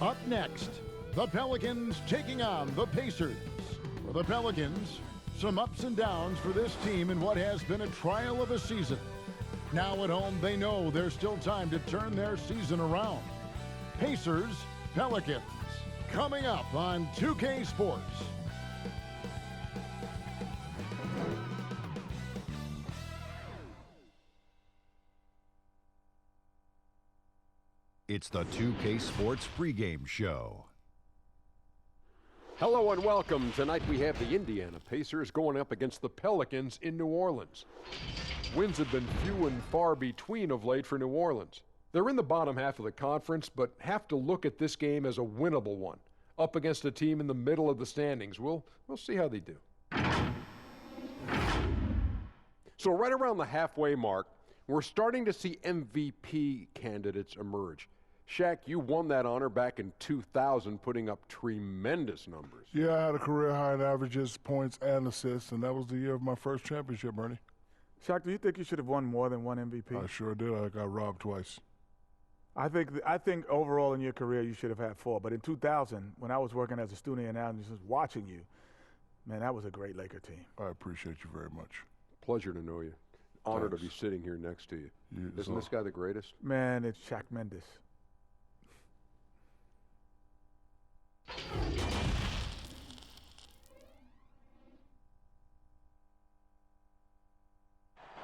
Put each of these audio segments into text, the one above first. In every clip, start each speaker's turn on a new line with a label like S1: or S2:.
S1: Up next, the Pelicans taking on the Pacers. For the Pelicans, some ups and downs for this team in what has been a trial of a season. Now at home, they know there's still time to turn their season around. Pacers, Pelicans, coming up on 2K Sports.
S2: It's the 2K Sports pregame show.
S3: Hello and welcome. Tonight we have the Indiana Pacers going up against the Pelicans in New Orleans. Wins have been few and far between of late for New Orleans. They're in the bottom half of the conference, but have to look at this game as a winnable one, up against a team in the middle of the standings. We'll see how they do. So right around the halfway mark, we're starting to see MVP candidates emerge. Shaq, you won that honor back in 2000, putting up tremendous numbers.
S4: Yeah, I had a career high in averages, points, and assists, and that was the year of my first championship, Bernie.
S5: Shaq, do you think you should have won more than one MVP?
S4: I sure did. I got robbed twice.
S5: I think overall in your career you should have had 4. But in 2000, when I was working as a student analyst watching you, man, that was a great Laker team.
S4: I appreciate you very much.
S3: Pleasure to know you. Honored
S4: Thanks.
S3: to be sitting here next to you. Isn't
S4: so-
S3: this guy the greatest?
S5: Man, it's Shaq Mendes.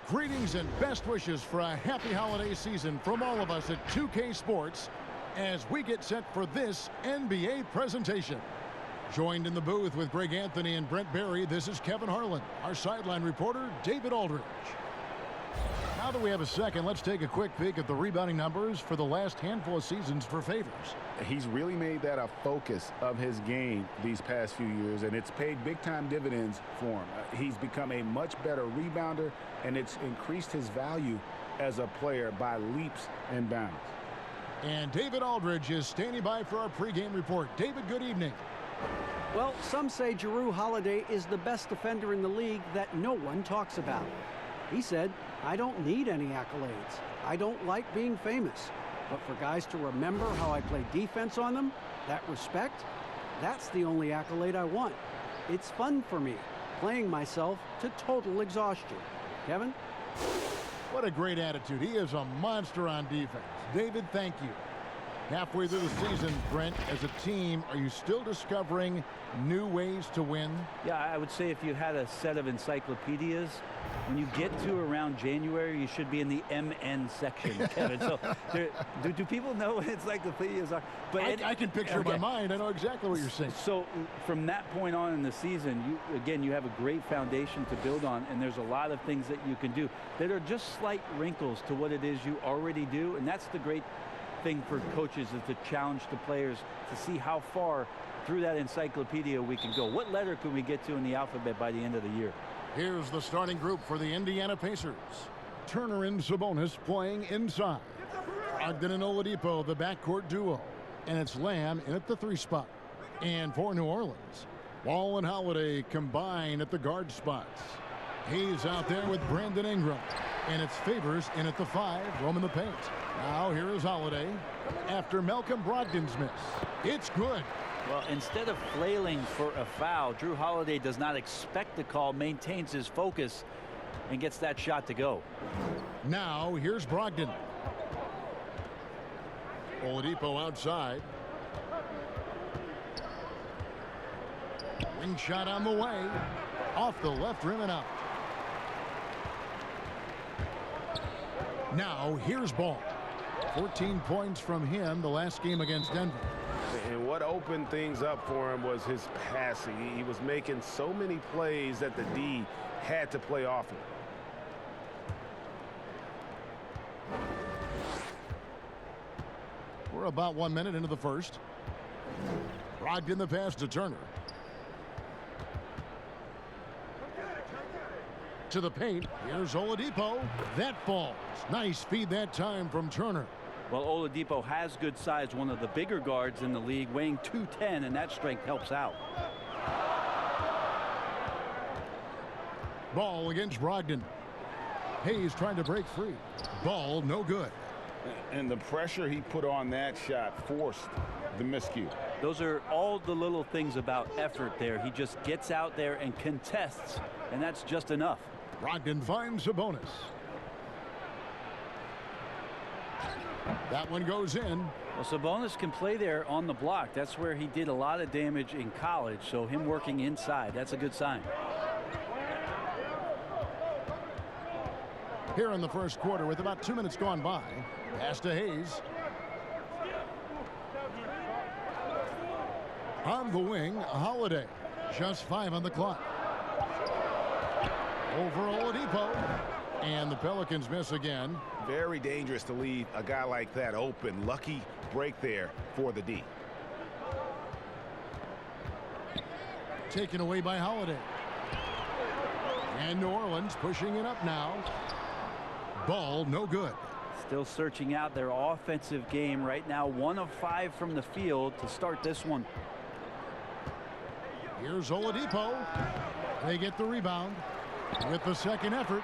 S1: Greetings and best wishes for a happy holiday season from all of us at 2K Sports as we get set for this NBA presentation. Joined in the booth with Greg Anthony and Brent Barry, this is Kevin Harlan. Our sideline reporter, David Aldridge. Now that we have a second, let's take a quick peek at the rebounding numbers for the last handful of seasons for Favors.
S6: He's really made that a focus of his game these past few years, and it's paid big-time dividends for him. He's become a much better rebounder, and it's increased his value as a player by leaps and bounds.
S1: And David Aldridge is standing by for our pregame report. David, good evening.
S7: Well, some say Jrue Holiday is the best defender in the league that no one talks about. He said, "I don't need any accolades. I don't like being famous. But for guys to remember how I play defense on them, that respect, that's the only accolade I want. It's fun for me, playing myself to total exhaustion." Kevin?
S1: What a great attitude. He is a monster on defense. David, thank you. Halfway through the season, Brent, as a team, are you still discovering new ways to win?
S8: Yeah, I would say if you had a set of encyclopedias, when you get to around January, you should be in the MN section, Kevin. So do people know what encyclopedias are? But
S1: I can picture in my mind. I know exactly what you're saying.
S8: So from that point on in the season, you have a great foundation to build on, and there's a lot of things that you can do that are just slight wrinkles to what it is you already do, and that's the great thing for coaches, is to challenge the players to see how far through that encyclopedia we can go. What letter could we get to in the alphabet by the end of the year?
S1: Here's the starting group for the Indiana Pacers. Turner and Sabonis playing inside. Ogden and Oladipo, the backcourt duo. And it's Lamb in at the 3 spot. And for New Orleans, Wall and Holiday combine at the guard spots. He's out there with Brandon Ingram. And it's Favors in at the 5, roaming the paint. Now here is Holiday after Malcolm Brogdon's miss. It's good.
S8: Well, instead of flailing for a foul, Jrue Holiday does not expect the call, maintains his focus, and gets that shot to go.
S1: Now here's Brogdon. Oladipo outside. Wing shot on the way. Off the left rim and out. Now here's Ball. 14 points from him the last game against Denver.
S9: And what opened things up for him was his passing. He was making so many plays that the D had to play off him.
S1: We're about 1 minute into the first. Brogdon the pass to Turner. To the paint. Here's Oladipo. That falls. Nice feed that time from Turner.
S8: Well, Oladipo has good size, one of the bigger guards in the league, weighing 210, and that strength helps out.
S1: Ball against Brogdon. Hayes trying to break free. Ball no good.
S6: And the pressure he put on that shot forced the miscue.
S8: Those are all the little things about effort there. He just gets out there and contests, and that's just enough.
S1: Brogdon finds a bonus. That one goes in.
S8: Well, Sabonis can play there on the block. That's where he did a lot of damage in college, so him working inside, that's a good sign.
S1: Here in the first quarter with about 2 minutes gone by. Pass to Hayes. On the wing, Holiday. Just 5 on the clock. Over Oladipo. And the Pelicans miss again.
S9: Very dangerous to leave a guy like that open. Lucky break there for the D.
S1: Taken away by Holiday. And New Orleans pushing it up now. Ball no good.
S8: Still searching out their offensive game right now. 1 of 5 from the field to start this one.
S1: Here's Oladipo. They get the rebound with the second effort.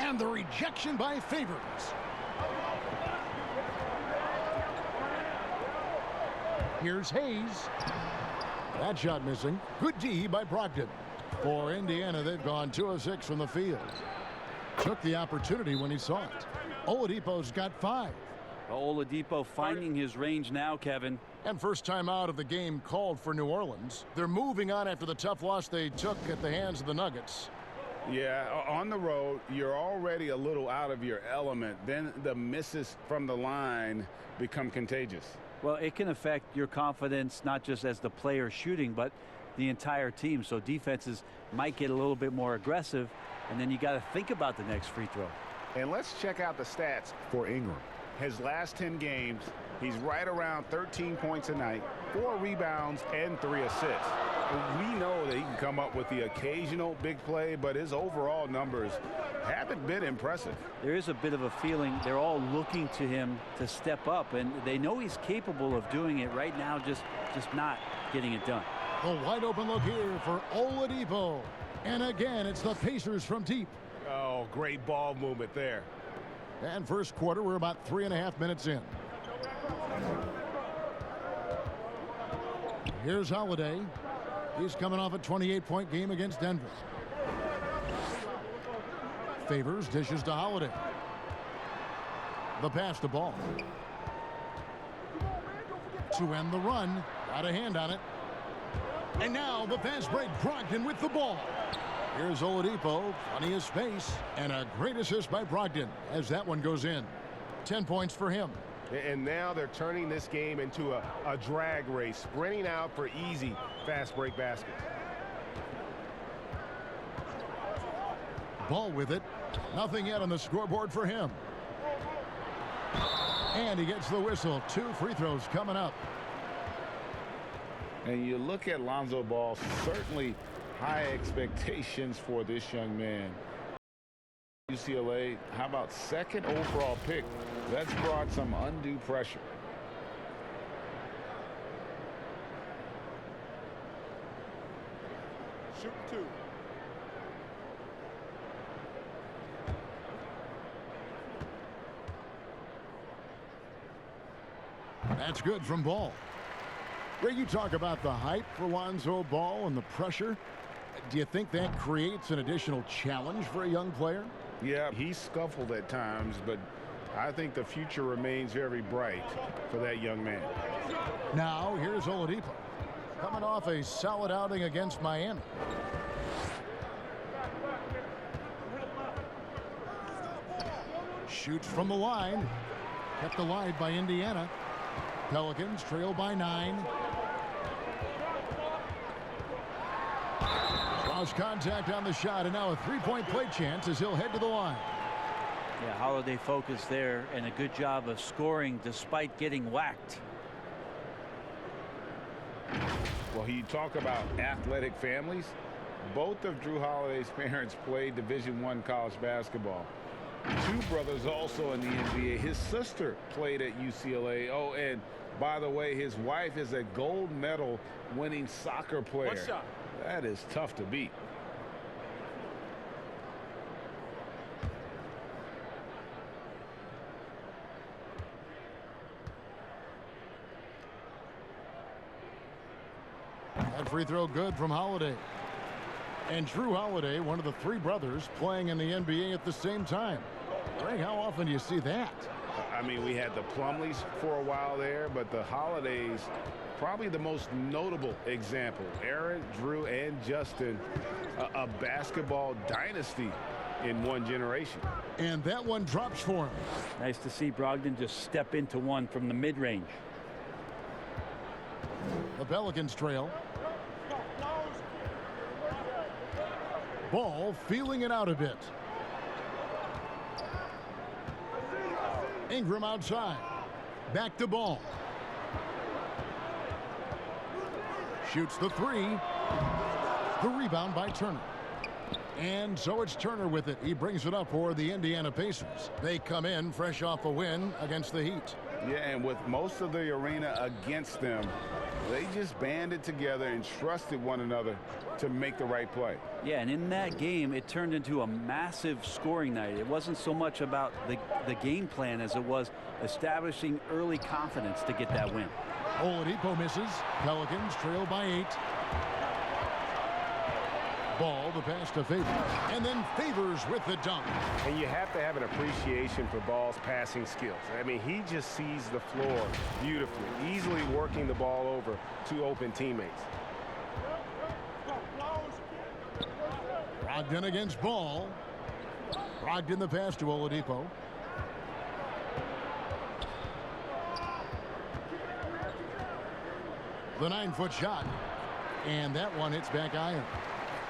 S1: And the rejection by Favors. Here's Hayes. That shot missing. Good D by Brogdon. For Indiana, they've gone 2 of 6 from the field. Took the opportunity when he saw it. Oladipo's got 5.
S8: Oladipo finding his range now, Kevin.
S1: And first time out of the game called for New Orleans. They're moving on after the tough loss they took at the hands of the Nuggets.
S6: Yeah, on the road, you're already a little out of your element. Then the misses from the line become contagious.
S8: Well, it can affect your confidence, not just as the player shooting, but the entire team. So defenses might get a little bit more aggressive, and then you got to think about the next free throw.
S6: And let's check out the stats for Ingram. His last 10 games, he's right around 13 points a night, 4 rebounds, and 3 assists. We know that he can come up with the occasional big play, but his overall numbers haven't been impressive.
S8: There is a bit of a feeling they're all looking to him to step up, and they know he's capable of doing it right now, just not getting it done.
S1: A wide open look here for Oladipo. And again, it's the Pacers from deep.
S9: Oh, great ball movement there.
S1: And first quarter, we're about 3.5 minutes in. Here's Holiday. He's coming off a 28-point game against Denver. Favors dishes to Holiday. The pass to Ball. To end the run. Got a hand on it. And now the fast break. Brogdon with the ball. Here's Oladipo. Plenty of space. And a great assist by Brogdon as that one goes in. 10 points for him.
S9: And now they're turning this game into a drag race, sprinting out for easy fast break baskets.
S1: Ball with it. Nothing yet on the scoreboard for him. And he gets the whistle. 2 free throws coming up.
S6: And you look at Lonzo Ball, certainly high expectations for this young man. UCLA, how about second overall pick? That's brought some undue pressure.
S4: Shoot 2.
S1: That's good from Ball. Ray, you talk about the hype for Lonzo Ball and the pressure. Do you think that creates an additional challenge for a young player?
S6: Yeah, he's scuffled at times, but I think the future remains very bright for that young man.
S1: Now, here's Oladipo. Coming off a solid outing against Miami. Shoots from the line. Kept alive by Indiana. Pelicans trail by 9. Draws contact on the shot, and now a 3-point play chance as he'll head to the line.
S8: Yeah, Holiday focus there, and a good job of scoring despite getting whacked.
S6: Well, you talk about athletic families. Both of Drew Holiday's parents played Division I college basketball. 2 brothers also in the NBA. His sister played at UCLA. Oh, and by the way, his wife is a gold medal winning soccer player.
S4: One shot.
S6: That is tough to beat.
S1: That free throw good from Holiday. And Drew Holiday, one of the three brothers playing in the NBA at the same time. Greg, how often do you see that?
S9: I mean, we had the Plumleys for a while there, but the Holidays, probably the most notable example. Aaron, Drew, and Justin, a basketball dynasty in one generation.
S1: And that one drops for him.
S8: Nice to see Brogdon just step into one from the mid-range.
S1: The Pelicans trail. Ball feeling it out a bit. Ingram outside. Back to Ball. Shoots the three. The rebound by Turner. And so it's Turner with it. He brings it up for the Indiana Pacers. They come in fresh off a win against the Heat.
S6: Yeah, and with most of the arena against them, they just banded together and trusted one another to make the right play.
S8: Yeah, and in that game, it turned into a massive scoring night. It wasn't so much about the game plan as it was establishing early confidence to get that win.
S1: Oladipo misses. Pelicans trail by 8. Ball, the pass to Favors. And then Favors with the dunk.
S9: And you have to have an appreciation for Ball's passing skills. I mean, he just sees the floor beautifully, easily working the ball over to open teammates.
S1: Brogdon against Ball. Brogdon the pass to Oladipo. The 9-foot shot. And that one hits back iron.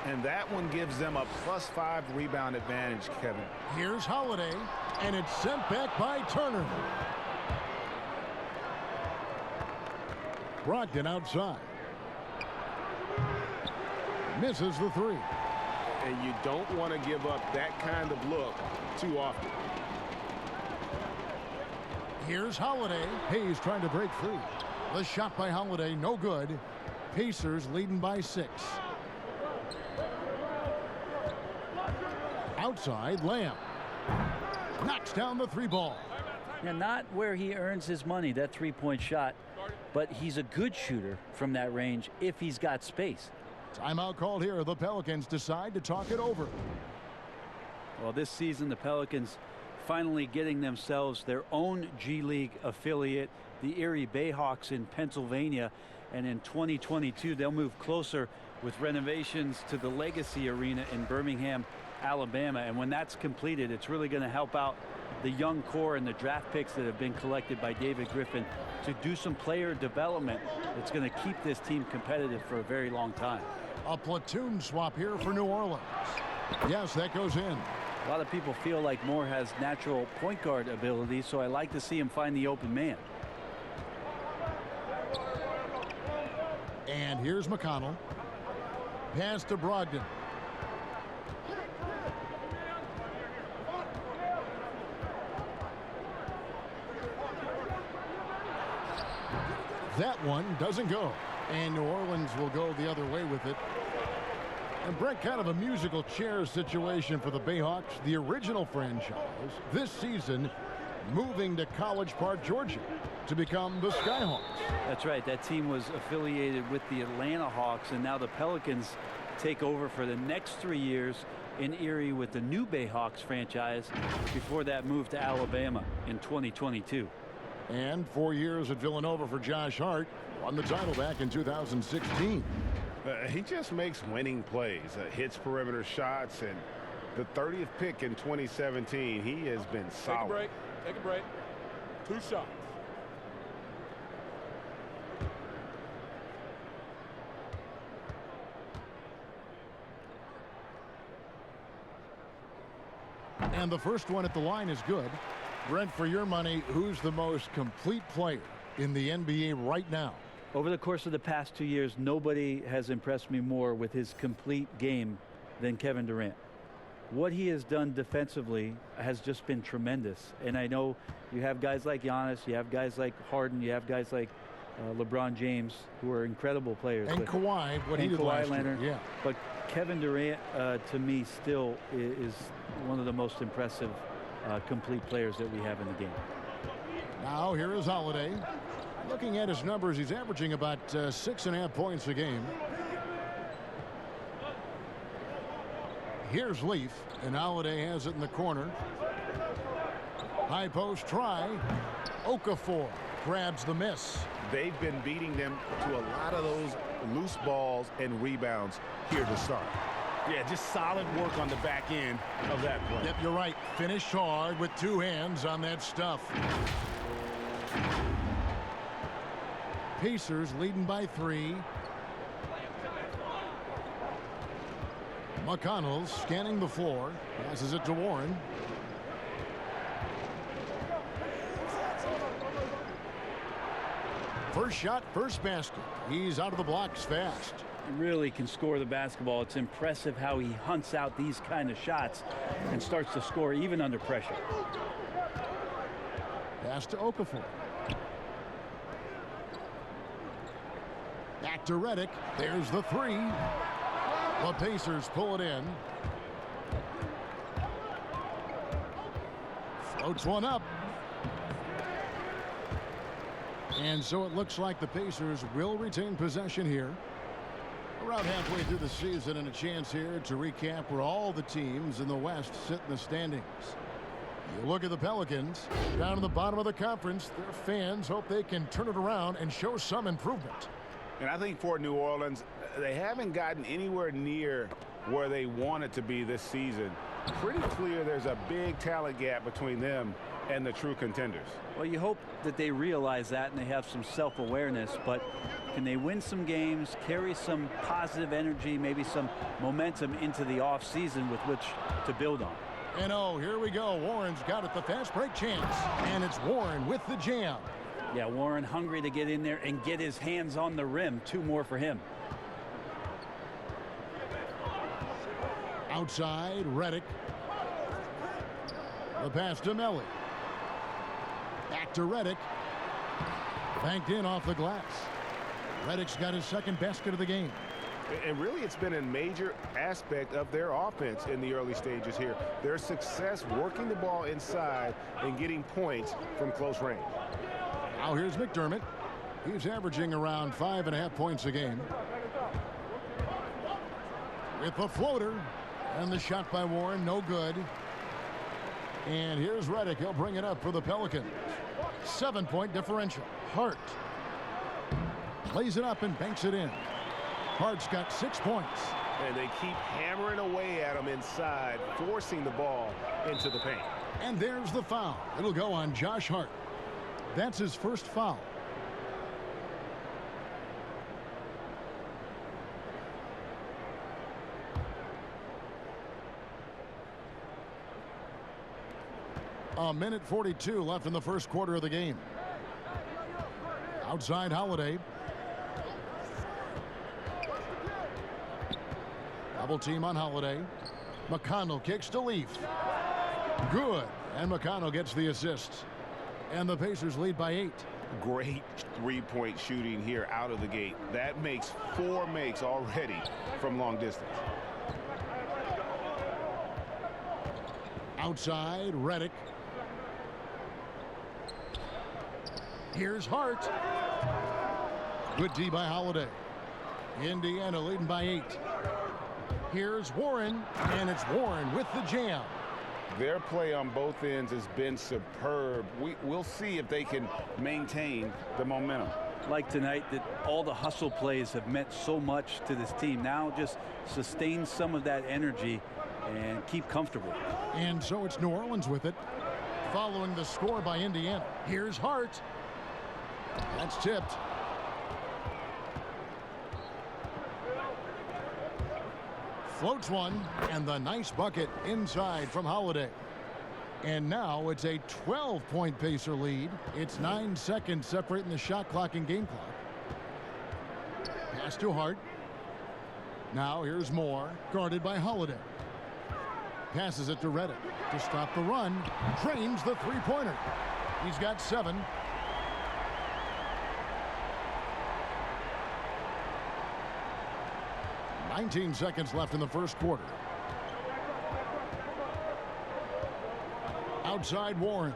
S6: And that one gives them a +5 rebound advantage, Kevin.
S1: Here's Holiday, and it's sent back by Turner. Brogdon outside. Misses the three.
S9: And you don't want to give up that kind of look too often.
S1: Here's Holiday. Hayes trying to break free. The shot by Holiday, no good. Pacers leading by 6. Outside, Lamb knocks down the 3 ball.
S8: Now, not where he earns his money, that three-point shot, but he's a good shooter from that range if he's got space.
S1: Timeout called here. The Pelicans decide to talk it over.
S8: Well, this season, the Pelicans finally getting themselves their own G League affiliate, the Erie Bayhawks in Pennsylvania. And in 2022, they'll move closer with renovations to the Legacy Arena in Birmingham, Alabama. And when that's completed, it's really going to help out the young core and the draft picks that have been collected by David Griffin to do some player development that's going to keep this team competitive for a very long time.
S1: A platoon swap here for New Orleans. Yes, that goes in.
S8: A lot of people feel like Moore has natural point guard ability, so I like to see him find the open man.
S1: And here's McConnell. Pass to Brogdon. That one doesn't go. And New Orleans will go the other way with it. And Brett, kind of a musical chair situation for the Bayhawks, the original franchise, this season moving to College Park, Georgia, to become the Skyhawks.
S8: That's right. That team was affiliated with the Atlanta Hawks, and now the Pelicans take over for the next 3 years in Erie with the new Bayhawks franchise before that move to Alabama in 2022.
S1: And 4 years at Villanova for Josh Hart. Won the title back in 2016.
S9: He just makes winning plays, hits perimeter shots, and the 30th pick in 2017, he has been solid.
S10: Take a break. 2 shots.
S1: And the first one at the line is good. Brent, for your money, who's the most complete player in the NBA right now?
S8: Over the course of the past 2 years, nobody has impressed me more with his complete game than Kevin Durant. What he has done defensively has just been tremendous. And I know you have guys like Giannis, you have guys like Harden, you have guys like LeBron James, who are incredible players.
S1: And Kawhi, what he did last year. Yeah.
S8: But Kevin Durant, to me, still is one of the most impressive complete players that we have in the game.
S1: Now here is Holiday. Looking at his numbers, he's averaging about 6.5 points a game. Here's Leaf, and Holiday has it in the corner. High post try. Okafor grabs the miss.
S9: They've been beating them to a lot of those loose balls and rebounds here to start. Yeah, just solid work on the back end of that play.
S1: Yep, you're right. Finished hard with two hands on that stuff. Pacers leading by 3. McConnell scanning the floor. Passes it to Warren. First shot, first basket. He's out of the blocks fast.
S8: He really can score the basketball. It's impressive how he hunts out these kind of shots and starts to score even under pressure.
S1: Pass to Okafor. Back to Redick. There's the 3. The Pacers pull it in. Floats one up. And so it looks like the Pacers will retain possession here. Around halfway through the season, and a chance here to recap where all the teams in the West sit in the standings. You look at the Pelicans, down in the bottom of the conference. Their fans hope they can turn it around and show some improvement.
S9: And I think for New Orleans, they haven't gotten anywhere near where they wanted to be this season. Pretty clear there's a big talent gap between them and the true contenders.
S8: Well, you hope that they realize that and they have some self-awareness, but can they win some games, carry some positive energy, maybe some momentum into the offseason with which to build on?
S1: And oh, here we go. Warren's got it, the fast break chance. And it's Warren with the jam.
S8: Yeah, Warren hungry to get in there and get his hands on the rim. 2 more for him.
S1: Outside, Redick. The pass to Melly. Back to Redick. Banked in off the glass. Redick's got his second basket of the game.
S9: And really, it's been a major aspect of their offense in the early stages here. Their success working the ball inside and getting points from close range.
S1: Now here's McDermott. He's averaging around 5.5 points a game. With the floater. And the shot by Warren, no good. And here's Redick. He'll bring it up for the Pelicans. 7-point differential. Hart lays it up and banks it in. Hart's got 6 points.
S9: And they keep hammering away at him inside, forcing the ball into the paint.
S1: And there's the foul. It'll go on Josh Hart. That's his first foul. A minute 42 left in the first quarter of the game. Outside Holiday. Double team on Holiday. McConnell kicks to Leaf. Good. And McConnell gets the assist. And the Pacers lead by 8.
S9: Great three-point shooting here out of the gate. That makes 4 makes already from long distance.
S1: Outside, Redick. Here's Hart. Good D by Holiday. Indiana leading by 8. Here's Warren, and it's Warren with the jam.
S9: Their play on both ends has been superb. We'll see if they can maintain the momentum.
S8: Like tonight, that all the hustle plays have meant so much to this team. Now just sustain some of that energy and keep comfortable.
S1: And so it's New Orleans with it, following the score by Indiana. Here's Hart. That's tipped. Floats one, and the nice bucket inside from Holiday. And now it's a 12-point Pacer lead. It's 9 seconds separating the shot clock and game clock. Pass to Hart. Now here's Moore, guarded by Holiday. Passes it to Redick to stop the run. Drains the three-pointer. He's got 7. $19 seconds left in the first quarter. Outside Warren.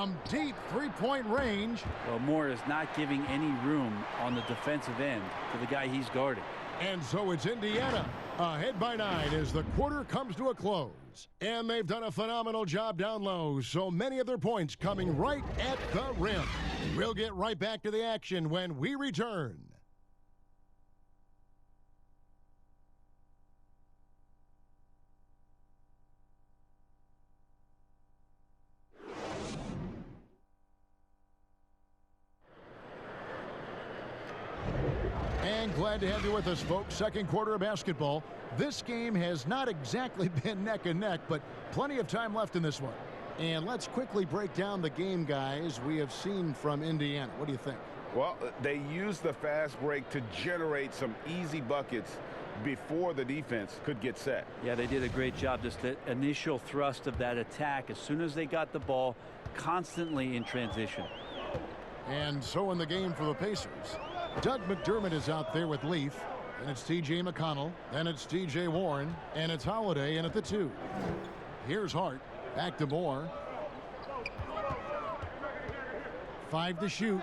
S1: from deep three-point range.
S8: Well, Moore is not giving any room on the defensive end to the guy he's guarding.
S1: And so it's Indiana ahead by 9 as the quarter comes to a close. And they've done a phenomenal job down low, so many of their points coming right at the rim. We'll get right back to the action when we return. And glad to have you with us, folks. Second quarter of basketball. This game has not exactly been neck and neck, but plenty of time left in this one. And let's quickly break down the game, guys, we have seen from Indiana. What do you think?
S9: Well, they used the fast break to generate some easy buckets before the defense could get set.
S8: Yeah, they did a great job. Just the initial thrust of that attack, as soon as they got the ball, constantly in transition.
S1: And so in the game for the Pacers, Doug McDermott is out there with Leaf. And it's T.J. McConnell. Then it's T.J. Warren. And it's Holiday in at the 2. Here's Hart. Back to Moore. 5 to shoot.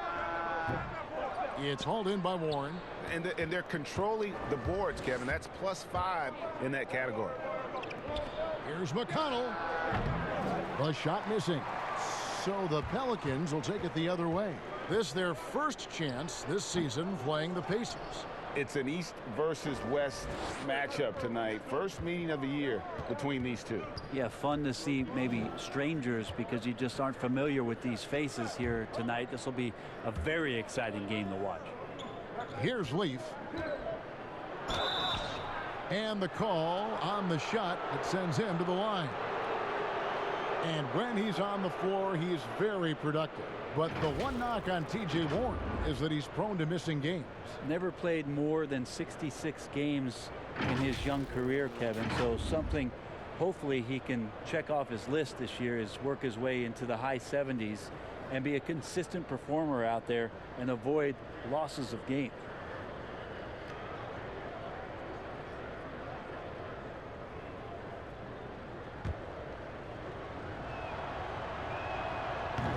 S1: It's hauled in by Warren.
S9: And they're controlling the boards, Kevin. That's +5 in that category.
S1: Here's McConnell. The shot missing. So the Pelicans will take it the other way. This their first chance this season playing the Pacers.
S9: It's an East versus West matchup tonight. First meeting of the year between these two.
S8: Yeah, fun to see maybe strangers because you just aren't familiar with these faces here tonight. This will be a very exciting game to watch.
S1: Here's Leaf. And the call on the shot that sends him to the line. And when he's on the floor, he's very productive. But the one knock on T.J. Warren is that he's prone to missing games.
S8: Never played more than 66 games in his young career, Kevin. So something hopefully he can check off his list this year is work his way into the high 70s and be a consistent performer out there and avoid losses of game.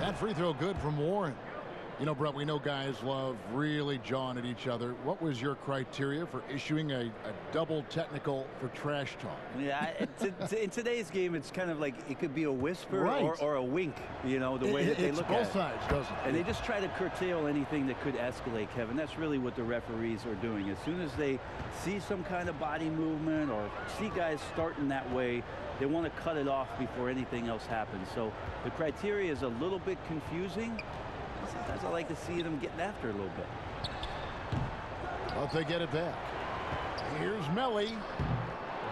S1: That free throw good from Warren. You know, Brett, we know guys love really jawing at each other. What was your criteria for issuing a double technical for trash talk?
S8: Yeah, in today's game, it's kind of like it could be a whisper
S1: right.
S8: or a wink, you know, the way that they look at it.
S1: It's both sides, doesn't it?
S8: And they just try to curtail anything that could escalate, Kevin. That's really what the referees are doing. As soon as they see some kind of body movement or see guys starting that way, they want to cut it off before anything else happens. So the criteria is a little bit confusing. Sometimes I like to see them getting after a little bit.
S1: But they get it back. Here's Melly.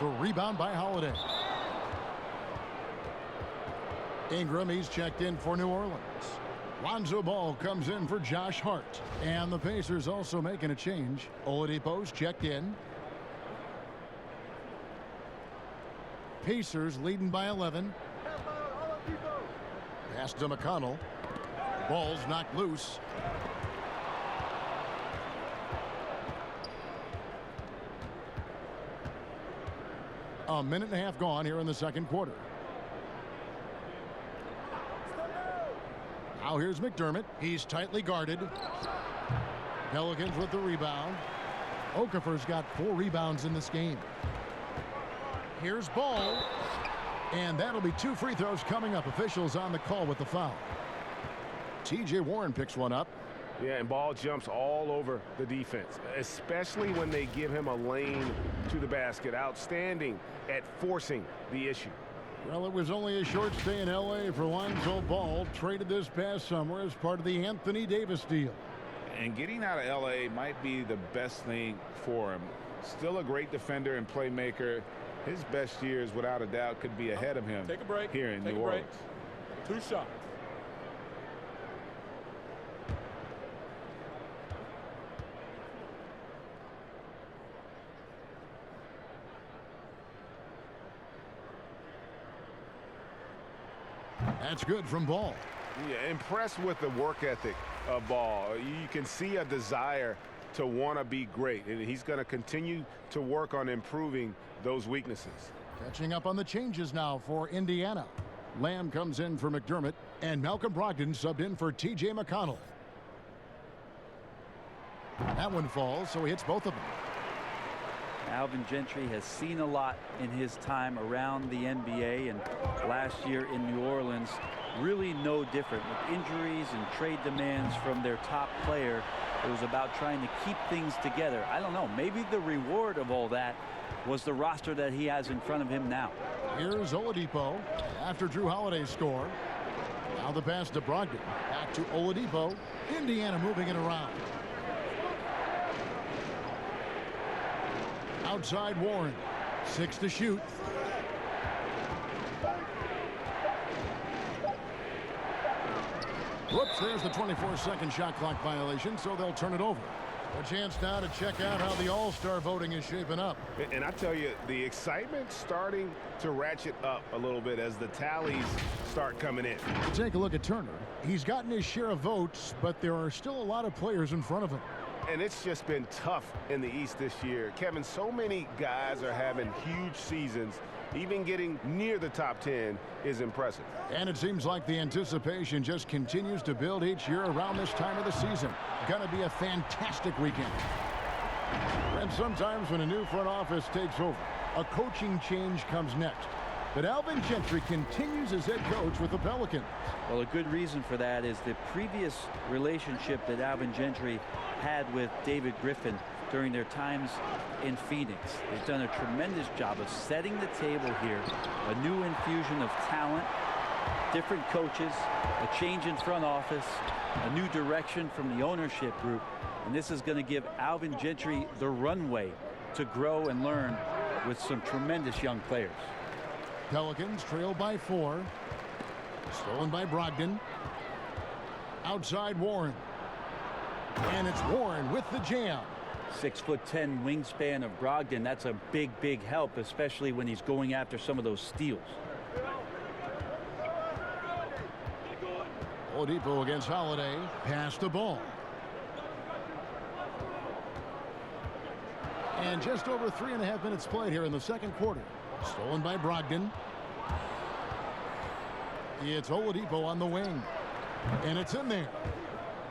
S1: The rebound by Holiday. Ingram, he's checked in for New Orleans. Lonzo Ball comes in for Josh Hart. And the Pacers also making a change. Oladipo's checked in. Pacers leading by 11. Pass to McConnell. Ball's knocked loose. A minute and a half gone here in the second quarter. Now here's McDermott. He's tightly guarded. Pelicans with the rebound. Okafor's got 4 rebounds in this game. Here's Ball. And that'll be 2 free throws coming up. Officials on the call with the foul. T.J. Warren picks one up.
S9: Yeah, and Ball jumps all over the defense, especially when they give him a lane to the basket. Outstanding at forcing the issue.
S1: Well, it was only a short stay in L.A. for Lonzo Ball, traded this past summer as part of the Anthony Davis deal.
S9: And getting out of L.A. might be the best thing for him. Still a great defender and playmaker. His best years, without a doubt, could be ahead of him.
S10: Take a break.
S9: Here in New Orleans.
S10: 2 shots.
S1: That's good from Ball.
S9: Yeah, impressed with the work ethic of Ball. You can see a desire to want to be great, and he's going to continue to work on improving those weaknesses.
S1: Catching up on the changes now for Indiana. Lamb comes in for McDermott, and Malcolm Brogdon subbed in for T.J. McConnell. That one falls, so he hits both of them.
S8: Alvin Gentry has seen a lot in his time around the NBA, and last year in New Orleans, really no different. With injuries and trade demands from their top player, it was about trying to keep things together. I don't know, maybe the reward of all that was the roster that he has in front of him now.
S1: Here's Oladipo after Drew Holiday's score. Now the pass to Brogdon. Back to Oladipo. Indiana moving it around. Outside Warren. 6 to shoot. Whoops, there's the 24-second shot clock violation, so they'll turn it over. A chance now to check out how the All-Star voting is shaping up.
S9: And I tell you, the excitement's starting to ratchet up a little bit as the tallies start coming in.
S1: Take a look at Turner. He's gotten his share of votes, but there are still a lot of players in front of him.
S9: And it's just been tough in the East this year. Kevin, so many guys are having huge seasons. Even getting near the top 10 is impressive.
S1: And it seems like the anticipation just continues to build each year around this time of the season. Gonna be a fantastic weekend. And sometimes when a new front office takes over, a coaching change comes next. But Alvin Gentry continues as head coach with the Pelicans.
S8: Well, a good reason for that is the previous relationship that Alvin Gentry had with David Griffin during their times in Phoenix. They've done a tremendous job of setting the table here. A new infusion of talent, different coaches, a change in front office, a new direction from the ownership group. And this is going to give Alvin Gentry the runway to grow and learn with some tremendous young players.
S1: Pelicans trail by 4. Stolen by Brogdon. Outside Warren. And it's Warren with the jam.
S8: 6'10" wingspan of Brogdon. That's a big, big help, especially when he's going after some of those steals.
S1: Oladipo against Holiday. Pass the ball. And just over 3.5 minutes played here in the second quarter. Stolen by Brogdon. It's Oladipo on the wing. And it's in there.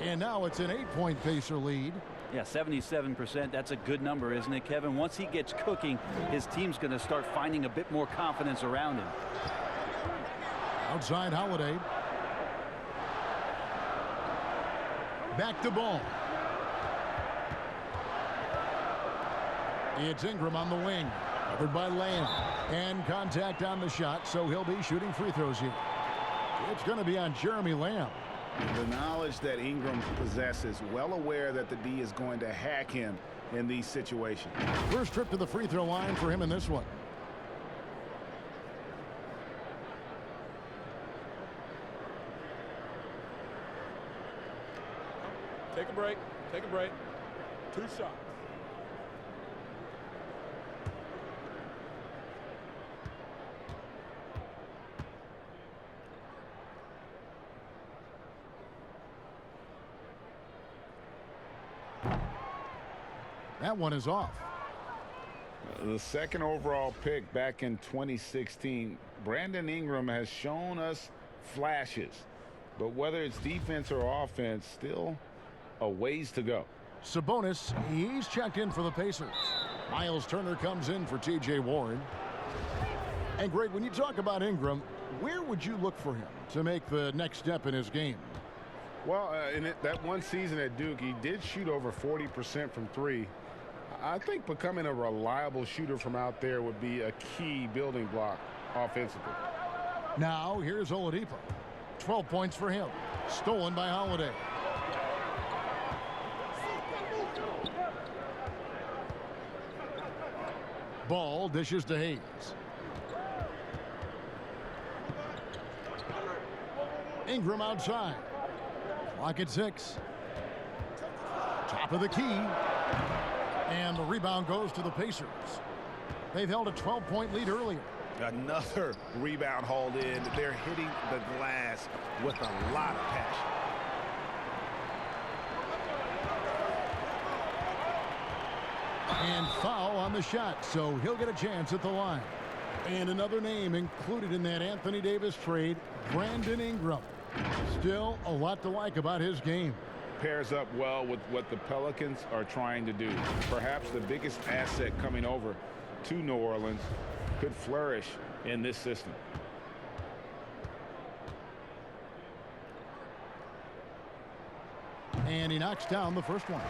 S1: And now it's an 8-point Pacer lead.
S8: Yeah, 77%. That's a good number, isn't it, Kevin? Once he gets cooking, his team's going to start finding a bit more confidence around him.
S1: Outside Holiday. Back to ball. It's Ingram on the wing. Covered by Lamb. And contact on the shot, so he'll be shooting free throws here. It's going to be on Jeremy Lamb.
S6: The knowledge that Ingram possesses, well aware that the D is going to hack him in these situations.
S1: First trip to the free throw line for him in this one.
S10: Take a break. Take a break. 2 shots.
S1: That one is off.
S6: The second overall pick back in 2016, Brandon Ingram has shown us flashes, but whether it's defense or offense, still a ways to go.
S1: Sabonis, he's checked in for the Pacers. Miles Turner comes in for T.J. Warren. And Greg, when you talk about Ingram, where would you look for him to make the next step in his game?
S9: Well, in that one season at Duke, he did shoot over 40% from 3. I think becoming a reliable shooter from out there would be a key building block offensively.
S1: Now, here's Oladipo. 12 points for him. Stolen by Holiday. Ball dishes to Hayes. Ingram outside. Clock at 6. Top of the key. And the rebound goes to the Pacers. They've held a 12-point lead earlier.
S9: Another rebound hauled in. They're hitting the glass with a lot of passion.
S1: And foul on the shot, so he'll get a chance at the line. And another name included in that Anthony Davis trade, Brandon Ingram. Still a lot to like about his game.
S9: Pairs up well with what the Pelicans are trying to do. Perhaps the biggest asset coming over to New Orleans could flourish in this system.
S1: And he knocks down the first one.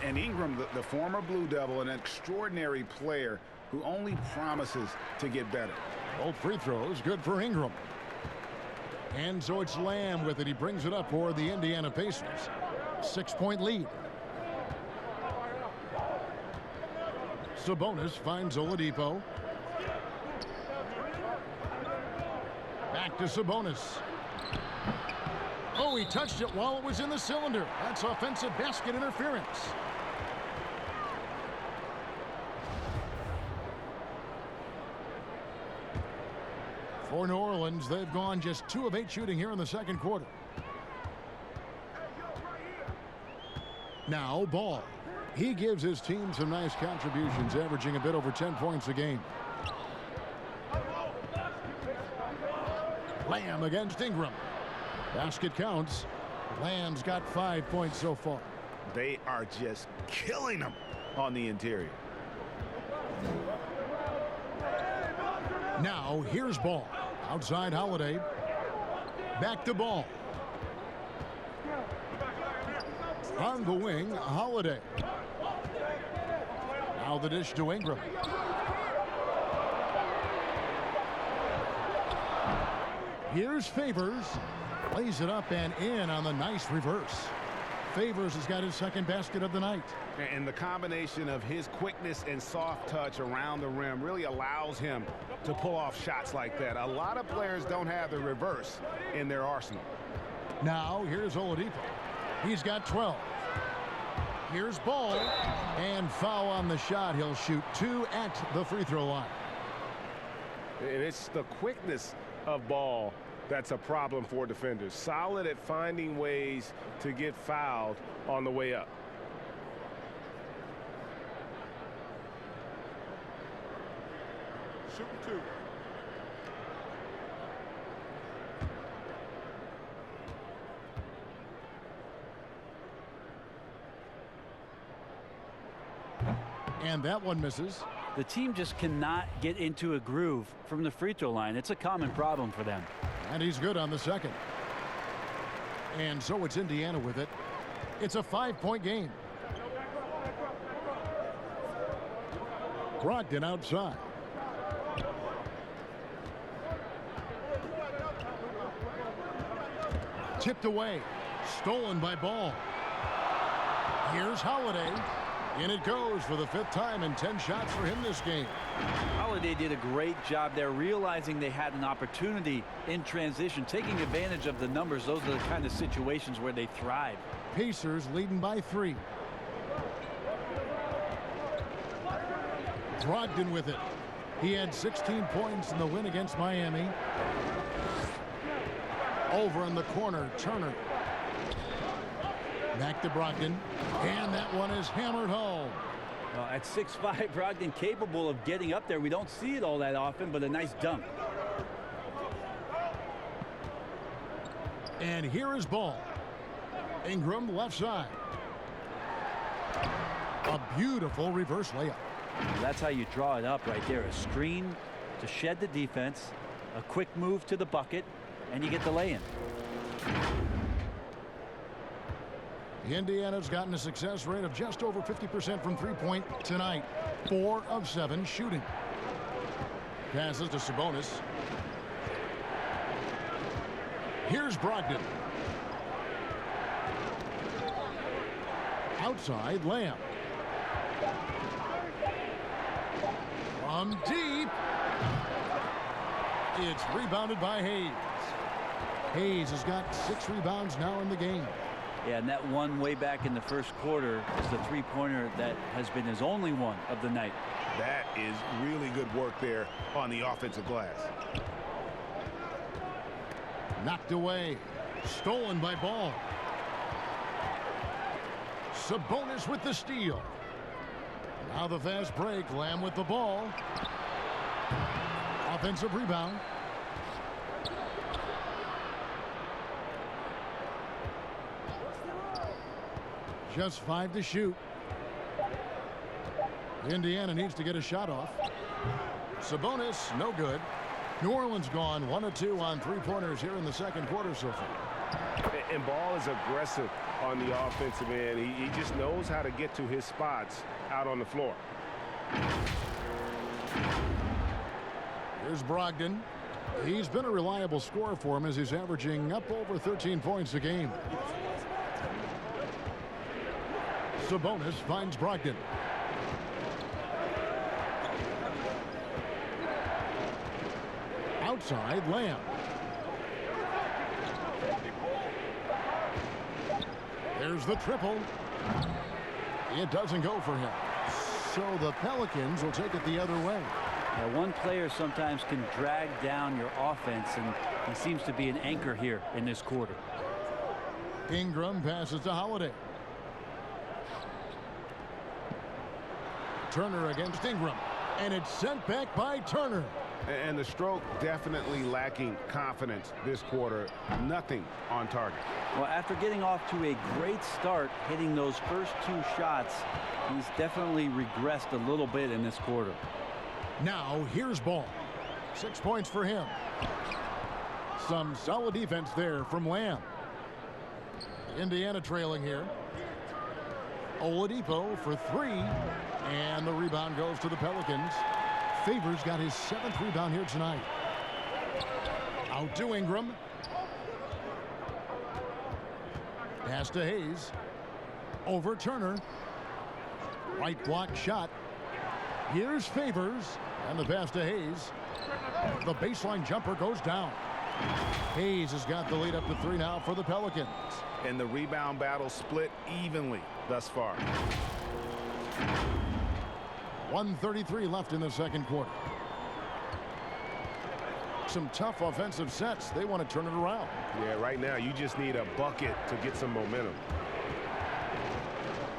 S6: And Ingram, the former Blue Devil, an extraordinary player who only promises to get better.
S1: Both free throws good for Ingram. And so it's Lamb with it. He brings it up for the Indiana Pacers. 6-point lead. Sabonis finds Oladipo. Back to Sabonis. Oh, he touched it while it was in the cylinder. That's offensive basket interference. For New Orleans, they've gone just 2 of 8 shooting here in the second quarter. Now Ball. He gives his team some nice contributions, averaging a bit over 10 points a game. Lamb against Ingram. Basket counts. Lamb's got 5 points so far.
S6: They are just killing them on the interior.
S1: Now here's Ball. Outside Holiday. Back to Ball. On the wing, Holiday. Now the dish to Ingram. Here's Favors. Lays it up and in on the nice reverse. Favors has got his second basket of the night.
S9: And the combination of his quickness and soft touch around the rim really allows him to pull off shots like that. A lot of players don't have the reverse in their arsenal.
S1: Now here's Oladipo. He's got 12. Here's Ball. And foul on the shot. He'll shoot 2 at the free throw line.
S9: And it's the quickness of Ball that's a problem for defenders. Solid at finding ways to get fouled on the way up.
S10: Shooting 2.
S1: And that one misses.
S8: The team just cannot get into a groove from the free throw line. It's a common problem for them.
S1: And he's good on the second. And so it's Indiana with it. It's a 5-point game. Brogdon outside. Tipped away. Stolen by Ball. Here's Holiday. In it goes for the 5th time and 10 shots for him this game.
S8: Holiday did a great job there, realizing they had an opportunity in transition, taking advantage of the numbers. Those are the kind of situations where they thrive.
S1: Pacers leading by 3. Brogdon with it. He had 16 points in the win against Miami. Over in the corner, Turner. Back to Brogdon. And that one is hammered home.
S8: At 6'5", Brogdon capable of getting up there. We don't see it all that often, but a nice dunk.
S1: And here is Ball. Ingram left side. A beautiful reverse layup.
S8: That's how you draw it up right there. A screen to shed the defense, a quick move to the bucket, and you get the lay-in.
S1: Indiana's gotten a success rate of just over 50% from three-point tonight. 4 of 7 shooting. Passes to Sabonis. Here's Brogdon. Outside, Lamb. From deep. It's rebounded by Hayes. Hayes has got 6 rebounds now in the game.
S8: Yeah, and that one way back in the first quarter is the three-pointer that has been his only one of the night.
S9: That is really good work there on the offensive glass.
S1: Knocked away. Stolen by Ball. Sabonis with the steal. Now the fast break. Lamb with the ball. Offensive rebound. Just 5 to shoot. Indiana needs to get a shot off. Sabonis, no good. New Orleans gone 1 of 2 on three-pointers here in the second quarter so far.
S9: And Ball is aggressive on the offensive end. He just knows how to get to his spots out on the floor.
S1: Here's Brogdon. He's been a reliable scorer for him as he's averaging up over 13 points a game. Sabonis finds Brogdon. Outside, Lamb. There's the triple. It doesn't go for him. So the Pelicans will take it the other way.
S8: Now, one player sometimes can drag down your offense, and he seems to be an anchor here in this quarter.
S1: Ingram passes to Holiday. Turner against Ingram. And it's sent back by Turner.
S9: And the stroke definitely lacking confidence this quarter. Nothing on target.
S8: Well, after getting off to a great start, hitting those first 2 shots, he's definitely regressed a little bit in this quarter.
S1: Now here's Ball. 6 points for him. Some solid defense there from Lamb. Indiana trailing here. Oladipo for 3. And the rebound goes to the Pelicans. Favors got his 7th rebound here tonight. Out to Ingram. Pass to Hayes. Over Turner. Right block shot. Here's Favors. And the pass to Hayes. The baseline jumper goes down. Hayes has got the lead up to 3 now for the Pelicans.
S9: And the rebound battle split evenly thus far.
S1: 1:33 left in the second quarter. Some tough offensive sets. They want to turn it around.
S9: Yeah, right now you just need a bucket to get some momentum.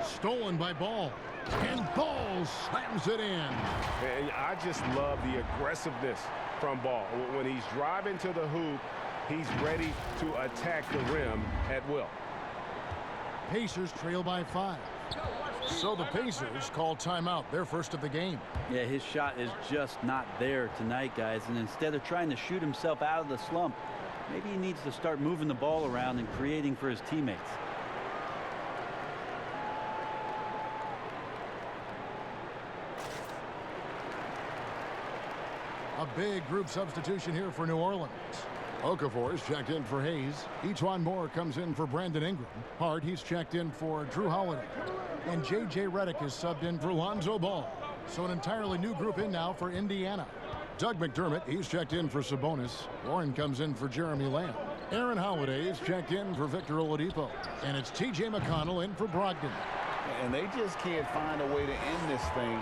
S1: Stolen by Ball. And Ball slams it in.
S9: And I just love the aggressiveness from Ball. When he's driving to the hoop, he's ready to attack the rim at will.
S1: Pacers trail by 5. So the Pacers call timeout, their first of the game.
S8: Yeah, his shot is just not there tonight, guys. And instead of trying to shoot himself out of the slump, maybe he needs to start moving the ball around and creating for his teammates.
S1: A big group substitution here for New Orleans. Okafor is checked in for Hayes. Etuan Moore comes in for Brandon Ingram. Hart, he's checked in for Drew Holiday. And J.J. Redick is subbed in for Lonzo Ball. So an entirely new group in now for Indiana. Doug McDermott, he's checked in for Sabonis. Warren comes in for Jeremy Lamb. Aaron Holiday is checked in for Victor Oladipo. And it's T.J. McConnell in for Brogdon.
S6: And they just can't find a way to end this thing.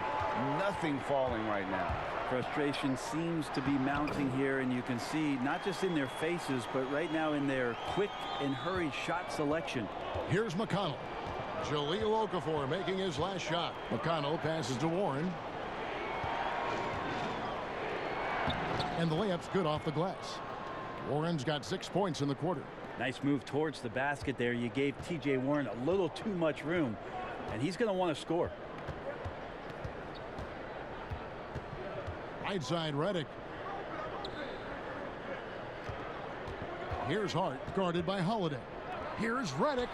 S6: Nothing falling right now.
S8: Frustration seems to be mounting here, and you can see not just in their faces, but right now in their quick and hurried shot selection.
S1: Here's McConnell. Jahlil Okafor making his last shot. McConnell passes to Warren. And the layup's good off the glass. Warren's got 6 points in the quarter.
S8: Nice move towards the basket there. You gave T.J. Warren a little too much room, and he's going to want to score.
S1: Right side, Redick. Here's Hart, guarded by Holiday. Here's Redick.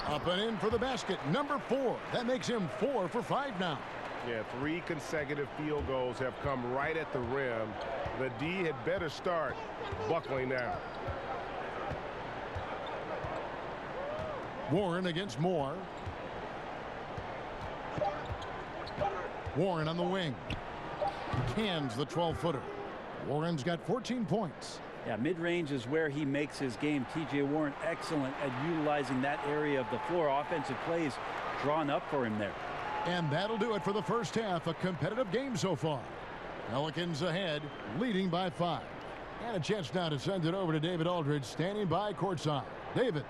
S1: Up and in for the basket. Number 4. That makes him 4 for 5 now.
S9: Yeah, 3 consecutive field goals have come right at the rim. The D had better start buckling down.
S1: Warren against Moore. Warren on the wing. Cans the 12-footer. Warren's got 14 points.
S8: Yeah, mid-range is where he makes his game. T.J. Warren excellent at utilizing that area of the floor. Offensive plays drawn up for him there.
S1: And that'll do it for the first half. A competitive game so far. Pelicans ahead, leading by 5. And a chance now to send it over to David Aldridge, standing by courtside. David.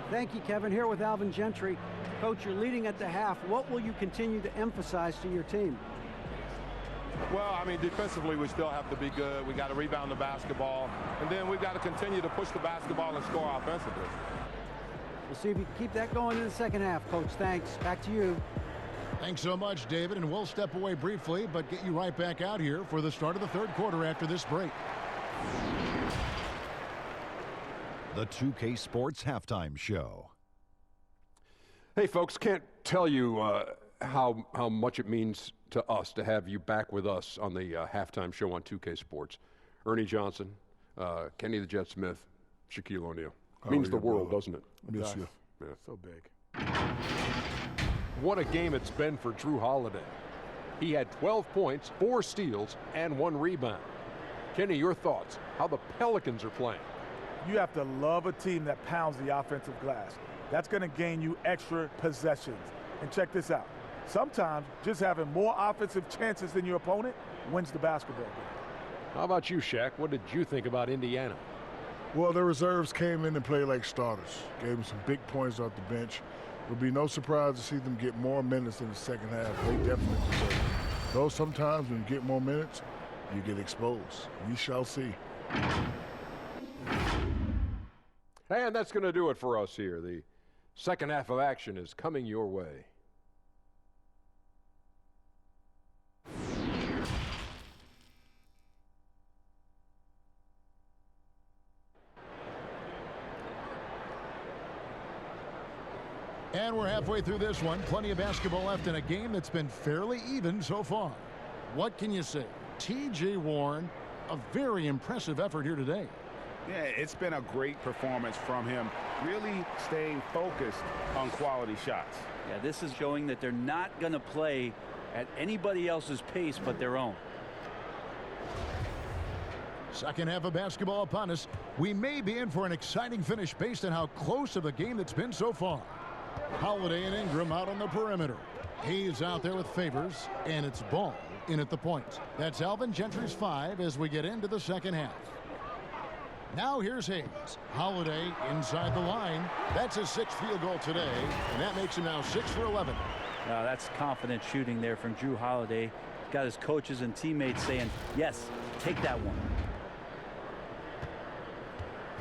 S7: Thank you, Kevin. Here with Alvin Gentry. Coach, you're leading at the half. What will you continue to emphasize to your team?
S10: Well, I mean, defensively, we still have to be good. We got to rebound the basketball, and then we've got to continue to push the basketball and score offensively.
S7: We'll see if you can keep that going in the second half, Coach. Thanks. Back to you.
S1: Thanks so much, David, and we'll step away briefly, but get you right back out here for the start of the third quarter after this break.
S2: The 2K Sports Halftime Show.
S3: Hey, folks, can't tell you how much it means to us to have you back with us on the halftime show on 2K Sports. Ernie Johnson, Kenny the Jet Smith, Shaquille O'Neal. Means the world, doesn't it?
S4: Miss you.
S3: Yeah.
S5: So big.
S3: What a game it's been for Drew Holiday. He had 12 points, 4 steals, and 1 rebound. Kenny, your thoughts? How the Pelicans are playing?
S5: You have to love a team that pounds the offensive glass. That's going to gain you extra possessions. And check this out. Sometimes just having more offensive chances than your opponent wins the basketball game.
S3: How about you, Shaq? What did you think about Indiana?
S4: Well, the reserves came in and played like starters. Gave them some big points off the bench. It would be no surprise to see them get more minutes in the second half. They definitely deserve it. Though sometimes when you get more minutes, you get exposed. We shall see.
S3: And that's going to do it for us here. The second half of action is coming your way.
S1: And we're halfway through this one. Plenty of basketball left in a game that's been fairly even so far. What can you say? T.J. Warren, a very impressive effort here today.
S9: Yeah, it's been a great performance from him, really staying focused on quality shots.
S8: Yeah, this is showing that they're not going to play at anybody else's pace but their own.
S1: Second half of basketball upon us. We may be in for an exciting finish based on how close of the game that's been so far. Holiday and Ingram out on the perimeter. Hayes out there with Favors, and it's Ball in at the point. That's Alvin Gentry's 5 as we get into the second half. Now here's Hayes. Holiday inside the line. That's his 6th field goal today, and that makes him now 6 for 11.
S8: Now that's confident shooting there from Drew Holiday. Got his coaches and teammates saying, yes, take that one.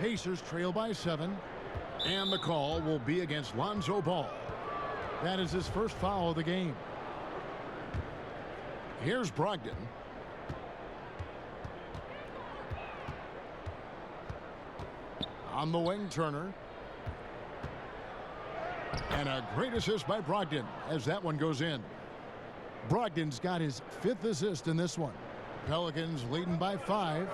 S1: Pacers trail by 7. And the call will be against Lonzo Ball. That is his first foul of the game. Here's Brogdon. On the wing, Turner. And a great assist by Brogdon as that one goes in. Brogdon's got his 5th assist in this one. Pelicans leading by 5.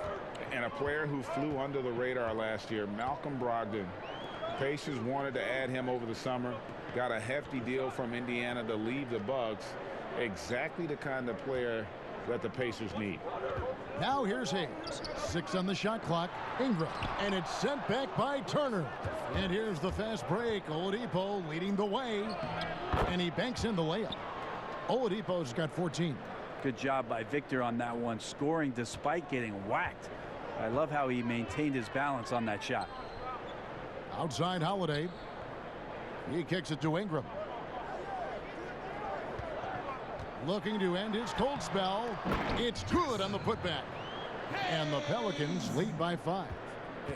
S9: And a player who flew under the radar last year, Malcolm Brogdon. Pacers wanted to add him over the summer. Got a hefty deal from Indiana to leave the Bucks. Exactly the kind of player that the Pacers need.
S1: Now here's Hayes. 6 on the shot clock. Ingram. And it's sent back by Turner. And here's the fast break. Oladipo leading the way. And he banks in the layup. Oladipo's got 14.
S8: Good job by Victor on that one, scoring despite getting whacked. I love how he maintained his balance on that shot.
S1: Outside Holiday. He kicks it to Ingram. Looking to end his cold spell. It's good on the putback. And the Pelicans lead by 5.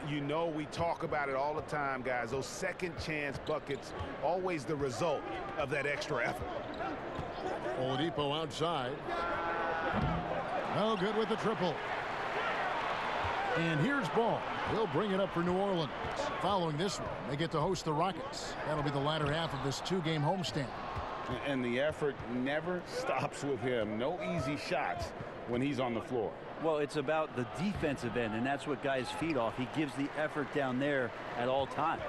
S9: You know, we talk about it all the time, guys. Those second chance buckets, always the result of that extra effort.
S1: Oladipo outside. No good with the triple. And here's Ball. He'll bring it up for New Orleans. Following this one, they get to host the Rockets. That'll be the latter half of this 2-game homestand.
S9: And the effort never stops with him. No easy shots when he's on the floor.
S8: Well, it's about the defensive end, and that's what guys feed off. He gives the effort down there at all times.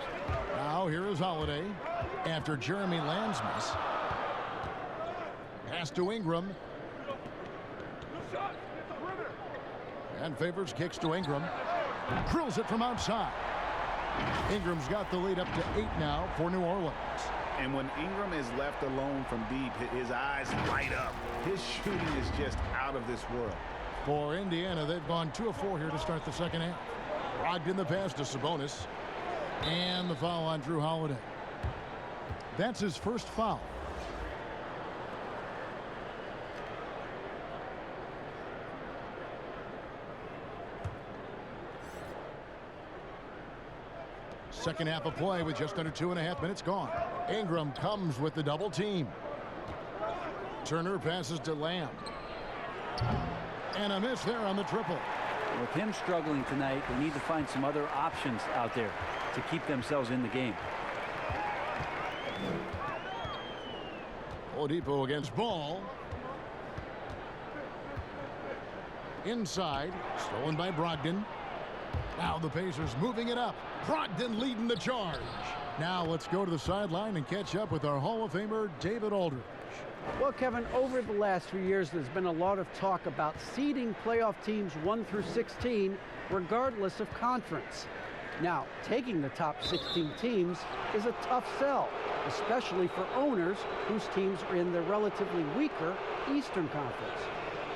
S1: Now here is Holiday after Jeremy Lamb's miss. Pass to Ingram. And Favors kicks to Ingram. Drills it from outside. Ingram's got the lead up to 8 now for New Orleans.
S9: And when Ingram is left alone from deep, his eyes light up. His shooting is just out of this world.
S1: For Indiana, they've gone 2 of 4 here to start the second half. Brogdon the pass to Sabonis. And the foul on Drew Holiday. That's his first foul. Second half of play with just under 2.5 minutes gone. Ingram comes with the double team. Turner passes to Lamb. And a miss there on the triple.
S8: With him struggling tonight, they need to find some other options out there to keep themselves in the game.
S1: Oladipo against Ball. Inside, stolen by Brogdon. Now the Pacers moving it up. Brogdon leading the charge. Now let's go to the sideline and catch up with our Hall of Famer, David Aldridge.
S7: Well, Kevin, over the last few years, there's been a lot of talk about seeding playoff teams 1 through 16, regardless of conference. Now, taking the top 16 teams is a tough sell, especially for owners whose teams are in the relatively weaker Eastern Conference.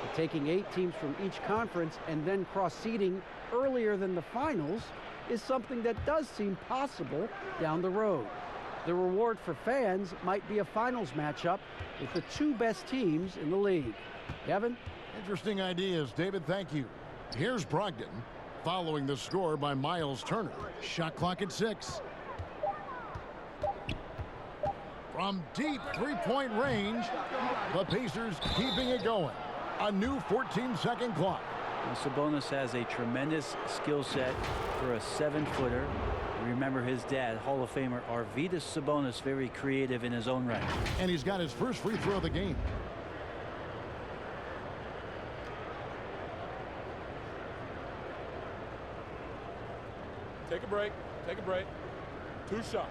S7: But taking 8 teams from each conference and then cross-seeding earlier than the finals is something that does seem possible down the road. The reward for fans might be a finals matchup with the 2 best teams in the league. Kevin?
S1: Interesting ideas, David. Thank you. Here's Brogdon, following the score by Miles Turner. Shot clock at 6. From deep three-point range, the Pacers keeping it going. A new 14-second clock.
S8: Well, Sabonis has a tremendous skill set for a 7-footer. Remember his dad, Hall of Famer Arvydas Sabonis, very creative in his own right.
S1: And he's got his first free throw of the game.
S10: Take a break. Take a break. 2 shots.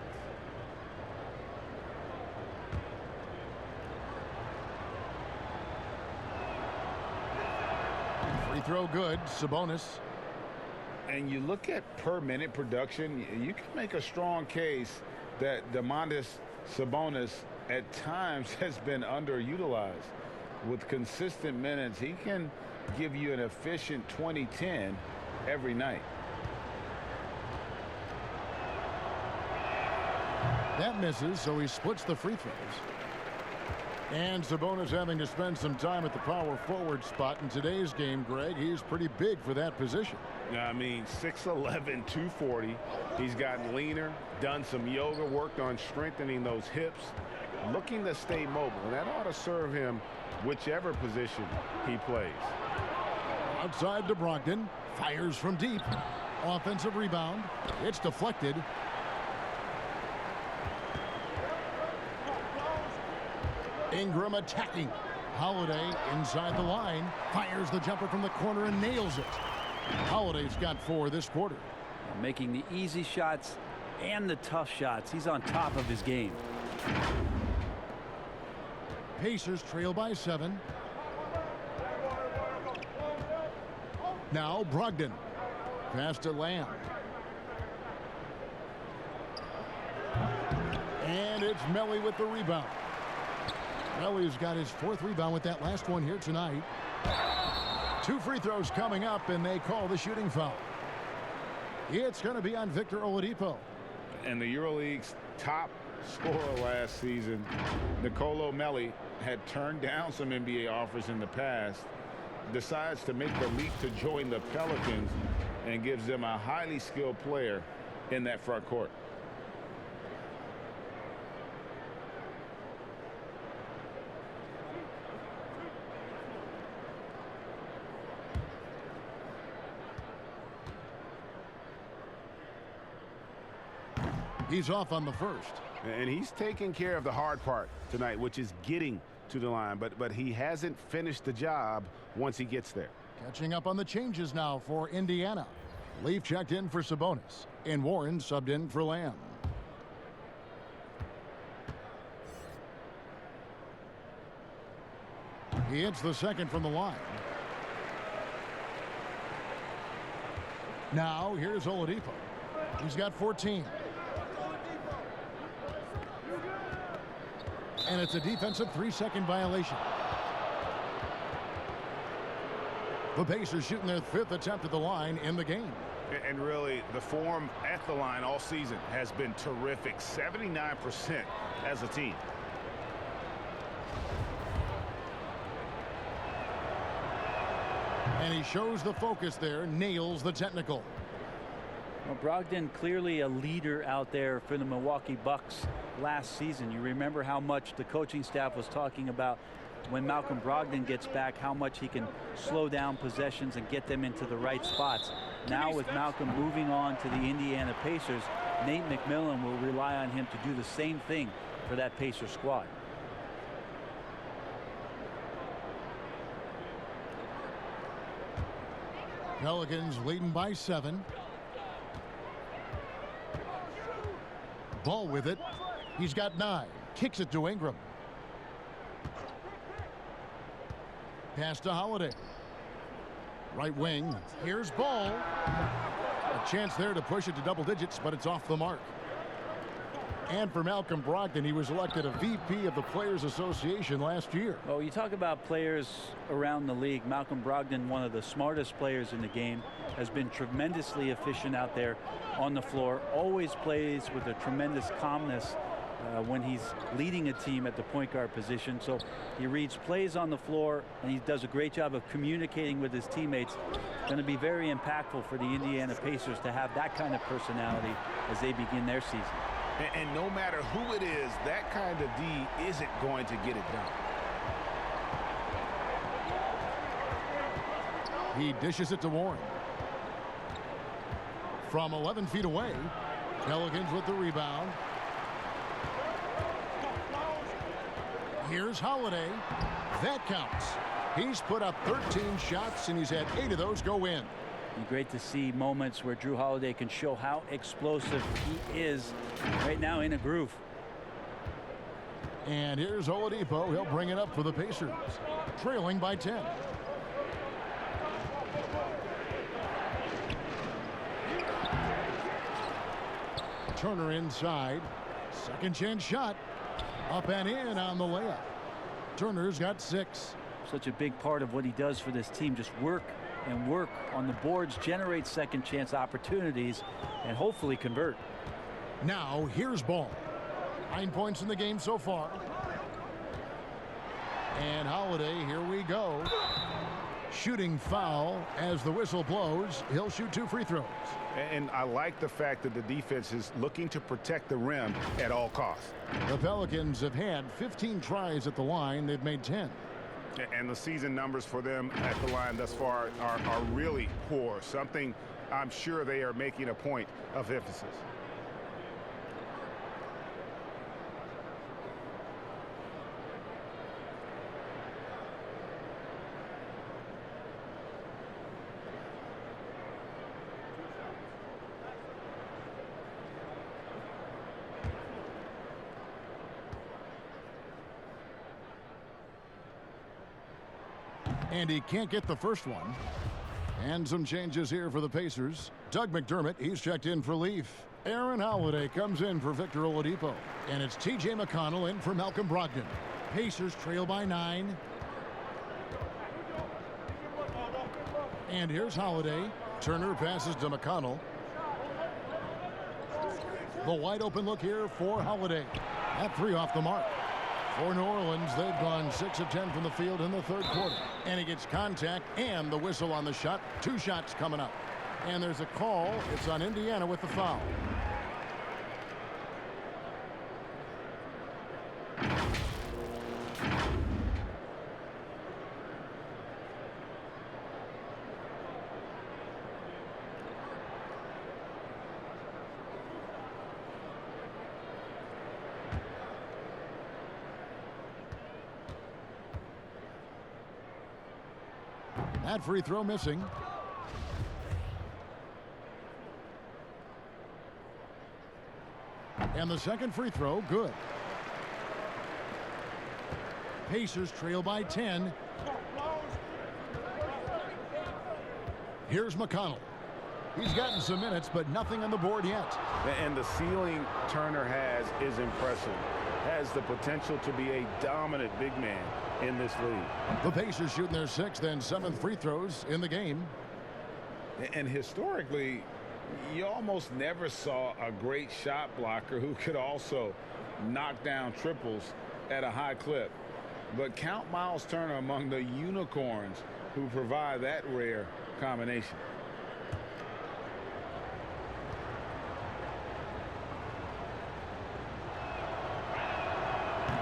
S1: Free throw good. Sabonis.
S9: And you look at per minute production, you can make a strong case that Domantas Sabonis at times has been underutilized. With consistent minutes, he can give you an efficient 20-10 every night.
S1: That misses, so he splits the free throws. And Sabonis having to spend some time at the power forward spot in today's game, Greg. He's pretty big for that position.
S9: I mean, 6'11", 240. He's gotten leaner, done some yoga, worked on strengthening those hips, looking to stay mobile. And that ought to serve him whichever position he plays.
S1: Outside to Brogdon. Fires from deep. Offensive rebound. It's deflected. Ingram attacking. Holiday inside the line. Fires the jumper from the corner and nails it. Holiday's got 4 this quarter.
S8: Making the easy shots and the tough shots. He's on top of his game.
S1: Pacers trail by 7. Now Brogdon. Pass to Lamb. And it's Melly with the rebound. Melly's got his 4th rebound with that last one here tonight. 2 free throws coming up, and they call the shooting foul. It's going to be on Victor Oladipo.
S9: And the EuroLeague's top scorer last season, Nicolo Melli, had turned down some NBA offers in the past, decides to make the leap to join the Pelicans, and gives them a highly skilled player in that front court.
S1: He's off on the first.
S9: And he's taking care of the hard part tonight, which is getting to the line. But he hasn't finished the job once he gets there.
S1: Catching up on the changes now for Indiana. Leaf checked in for Sabonis. And Warren subbed in for Lamb. He hits the second from the line. Now here's Oladipo. He's got 14. And it's a defensive 3-second violation. The Pacers shooting their 5th attempt at the line in the game.
S9: And really, the form at the line all season has been terrific. 79% as a team.
S1: And he shows the focus there, nails the technical.
S8: Well, Brogdon clearly a leader out there for the Milwaukee Bucks last season. You remember how much the coaching staff was talking about when Malcolm Brogdon gets back, how much he can slow down possessions and get them into the right spots. Now with Malcolm moving on to the Indiana Pacers, Nate McMillan will rely on him to do the same thing for that Pacers squad.
S1: Pelicans leading by 7. Ball with it. He's got 9. Kicks it to Ingram. Pass to Holiday. Right wing. Here's Ball. A chance there to push it to double digits, but it's off the mark. And for Malcolm Brogdon, he was elected a VP of the Players Association last year.
S8: Oh, you talk about players around the league. Malcolm Brogdon, one of the smartest players in the game, has been tremendously efficient out there on the floor. Always plays with a tremendous calmness when he's leading a team at the point guard position. So he reads plays on the floor, and he does a great job of communicating with his teammates. Going to be very impactful for the Indiana Pacers to have that kind of personality as they begin their season.
S9: And no matter who it is, that kind of D isn't going to get it done.
S1: He dishes it to Warren. From 11 feet away, Pelicans with the rebound. Here's Holiday. That counts. He's put up 13 shots, and he's had 8 of those go in.
S8: Great to see moments where Drew Holiday can show how explosive he is right now in a groove.
S1: And here's Oladipo. He'll bring it up for the Pacers, trailing by 10. Turner inside. Second chance shot. Up and in on the layup. Turner's got 6.
S8: Such a big part of what he does for this team. Just work and work on the boards, generate second chance opportunities, and hopefully convert.
S1: Now here's Ball. 9 points in the game so far. And Holiday, here we go. Shooting foul as the whistle blows. He'll shoot 2 free throws.
S9: And I like the fact that the defense is looking to protect the rim at all costs.
S1: The Pelicans have had 15 tries at the line. They've made 10.
S9: And the season numbers for them at the line thus far are really poor. Something I'm sure they are making a point of emphasis.
S1: And he can't get the first one. And some changes here for the Pacers. Doug McDermott, he's checked in for Leaf. Aaron Holiday comes in for Victor Oladipo. And it's T.J. McConnell in for Malcolm Brogdon. Pacers trail by 9. And here's Holiday. Turner passes to McConnell. The wide open look here for Holiday. At 3 off the mark. For New Orleans, they've gone 6 of 10 from the field in the third quarter. And he gets contact and the whistle on the shot. 2 shots coming up. And there's a call. It's on Indiana with the foul. That free throw missing. And the second free throw, good. Pacers trail by 10. Here's McConnell. He's gotten some minutes, but nothing on the board yet.
S9: And the ceiling Turner has is impressive. Has the potential to be a dominant big man in this league.
S1: The Pacers shooting their 6th and 7th free throws in the game.
S9: And historically, you almost never saw a great shot blocker who could also knock down triples at a high clip. But count Miles Turner among the unicorns who provide that rare combination.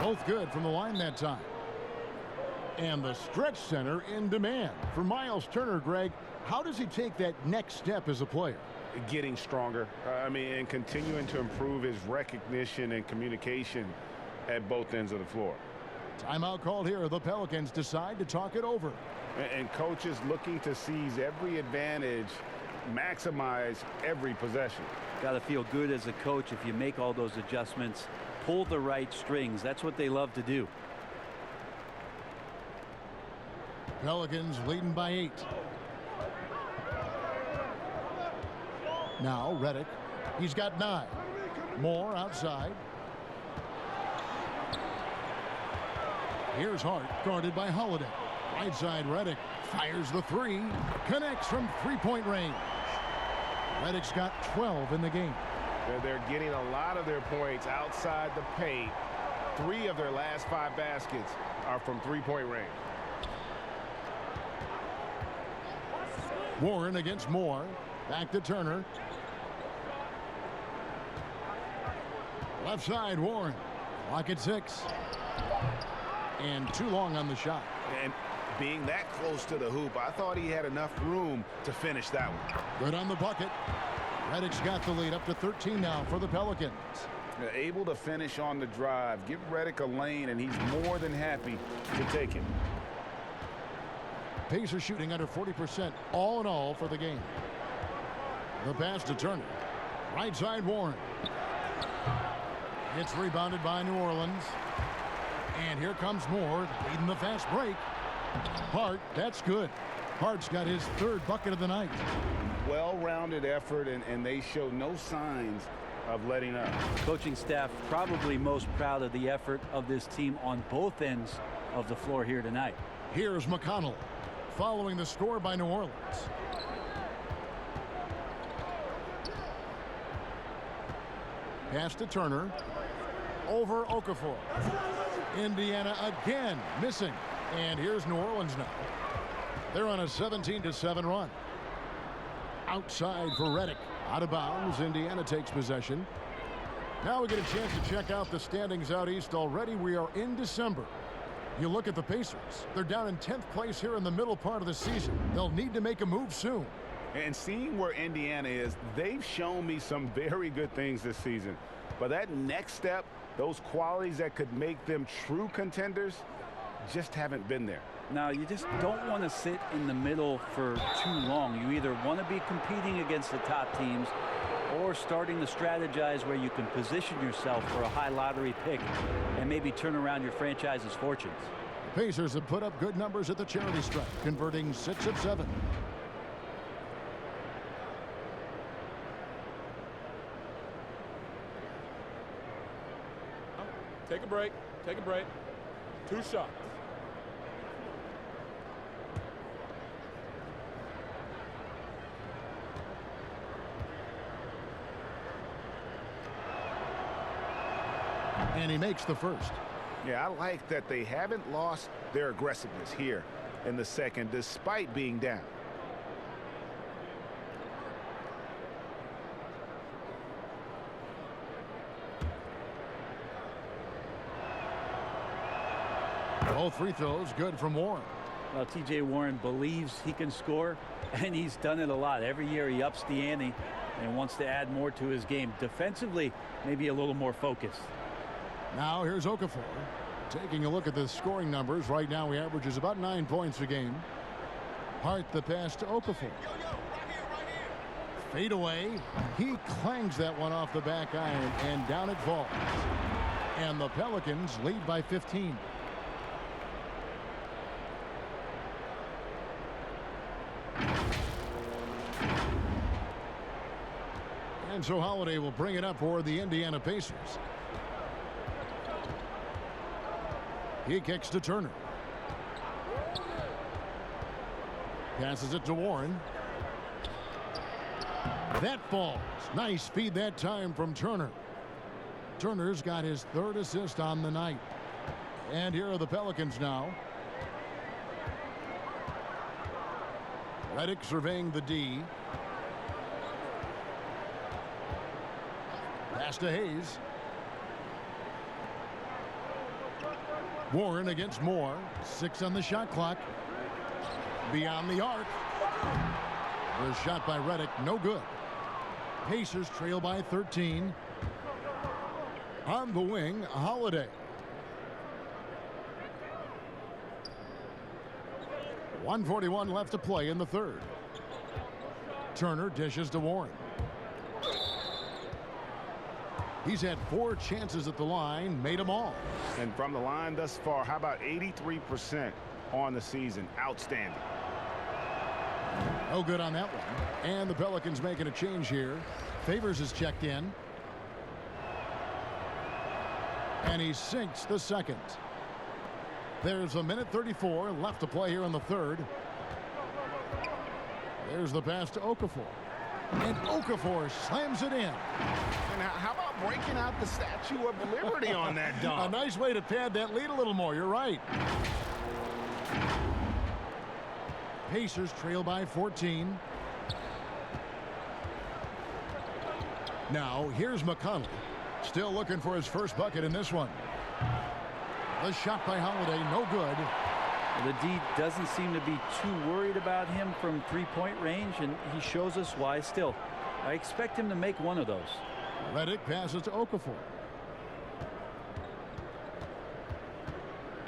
S1: Both good from the line that time. And the stretch center in demand. For Miles Turner, Greg, how does he take that next step as a player?
S9: Getting stronger. And continuing to improve his recognition and communication at both ends of the floor.
S1: Timeout called here. The Pelicans decide to talk it over.
S9: And coaches looking to seize every advantage, maximize every possession.
S8: Got to feel good as a coach if you make all those adjustments, pull the right strings. That's what they love to do.
S1: Pelicans leading by 8. Now Redick. He's got 9. Moore outside. Here's Hart, guarded by Holiday. Right side, Redick fires the 3. Connects from three-point range. Redick's got 12 in the game.
S9: They're getting a lot of their points outside the paint. 3 of their last 5 baskets are from three-point range.
S1: Warren against Moore. Back to Turner. Left side, Warren. Clock at 6. And too long on the shot.
S9: And being that close to the hoop, I thought he had enough room to finish that one.
S1: Good on the bucket. Redick's got the lead up to 13 now for the Pelicans.
S6: They're able to finish on the drive. Give Redick a lane, and he's more than happy to take it.
S1: Pacers shooting under 40% all in all for the game. The pass to Turner. Right side, Warren. It's rebounded by New Orleans. And here comes Moore leading the fast break. Hart, that's good. Hart's got his 3rd bucket of the night.
S6: Well-rounded effort, and they show no signs of letting up.
S8: Coaching staff probably most proud of the effort of this team on both ends of the floor here tonight.
S1: Here's McConnell following the score by New Orleans. Pass to Turner. Over Okafor. Indiana again missing. And here's New Orleans now. They're on a 17-7 run. Outside for Redick. Out of bounds. Indiana takes possession. Now we get a chance to check out the standings out east. Already we are in December. You look at the Pacers. They're down in 10th place here in the middle part of the season. They'll need to make a move soon.
S6: And seeing where Indiana is, they've shown me some very good things this season. But that next step, those qualities that could make them true contenders, just haven't been there.
S8: Now, you just don't want to sit in the middle for too long. You either want to be competing against the top teams or starting to strategize where you can position yourself for a high lottery pick and maybe turn around your franchise's fortunes.
S1: The Pacers have put up good numbers at the charity stripe, converting 6 of 7.
S10: Take a break. Take a break. 2 shots.
S1: And he makes the first.
S6: Yeah, I like that they haven't lost their aggressiveness here in the second, despite being down.
S1: Both free throws good from Warren.
S8: Well, T.J. Warren believes he can score, and he's done it a lot. Every year he ups the ante and wants to add more to his game. Defensively, maybe a little more focused.
S1: Now here's Okafor. Taking a look at the scoring numbers. Right now he averages about 9 points a game. Hart the pass to Okafor. Fade away. He clangs that one off the back iron, and down it falls. And the Pelicans lead by 15. And so Holiday will bring it up for the Indiana Pacers. He kicks to Turner. Passes it to Warren. That falls. Nice feed that time from Turner. Turner's got his 3rd assist on the night. And here are the Pelicans now. Redick surveying the D. Pass to Hayes. Warren against Moore. 6 on the shot clock. Beyond the arc. The shot by Redick, no good. Pacers trail by 13. On the wing, Holiday. 1:41 left to play in the third. Turner dishes to Warren. He's had 4 chances at the line, made them all.
S9: And from the line thus far, how about 83% on the season? Outstanding.
S1: No good on that one. And the Pelicans making a change here. Favors is checked in. And he sinks the second. There's a minute 34 left to play here in the third. There's the pass to Okafor. And Okafor slams it in.
S9: And how about breaking out the Statue of Liberty on that dunk?
S1: A nice way to pad that lead a little more. You're right. Pacers trail by 14. Now, here's McConnell. Still looking for his first bucket in this one. The shot by Holiday, no good.
S8: The D doesn't seem to be too worried about him from three-point range, and he shows us why still. I expect him to make one of those.
S1: Redick passes to Okafor.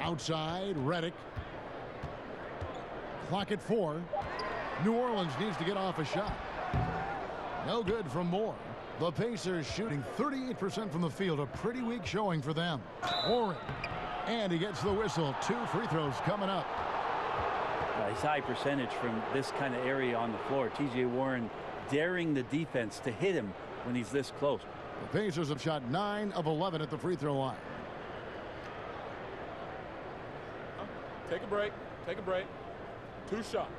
S1: Outside, Redick. Clock at 4. New Orleans needs to get off a shot. No good from Moore. The Pacers shooting 38% from the field. A pretty weak showing for them. Warren. And he gets the whistle. 2 free throws coming up.
S8: Nice high percentage from this kind of area on the floor. T.J. Warren daring the defense to hit him when he's this close.
S1: The Pacers have shot 9 of 11 at the free throw line.
S10: Take a break. Take a break. 2 shots.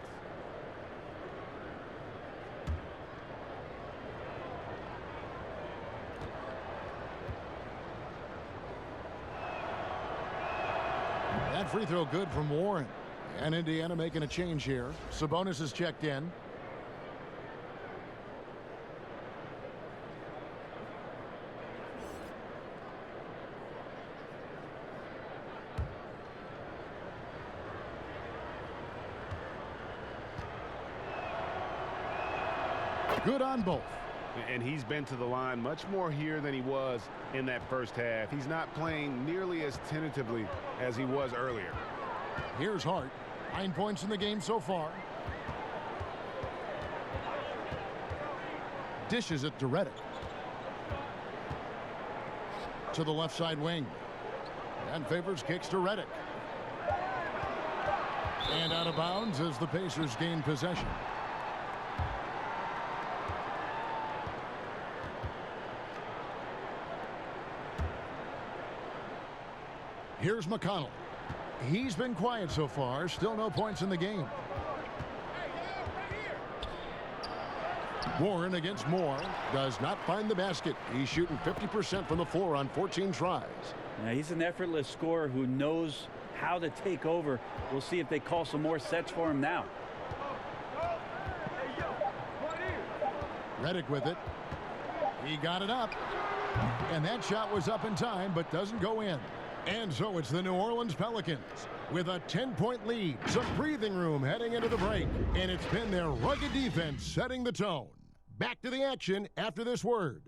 S1: That free throw good from Warren. And Indiana making a change here. Sabonis is checked in. Good on both.
S9: And he's been to the line much more here than he was in that first half. He's not playing nearly as tentatively as he was earlier.
S1: Here's Hart. 9 points in the game so far. Dishes it to Redick. To the left side wing. And Favors kicks to Redick. And out of bounds as the Pacers gain possession. Here's McConnell. He's been quiet so far. Still no points in the game. Warren against Moore. Does not find the basket. He's shooting 50% from the floor on 14 tries.
S8: Now, he's an effortless scorer who knows how to take over. We'll see if they call some more sets for him now.
S1: Redick with it. He got it up. And that shot was up in time, but doesn't go in. And so it's the New Orleans Pelicans with a 10-point lead. Some breathing room heading into the break. And it's been their rugged defense setting the tone. Back to the action after this word.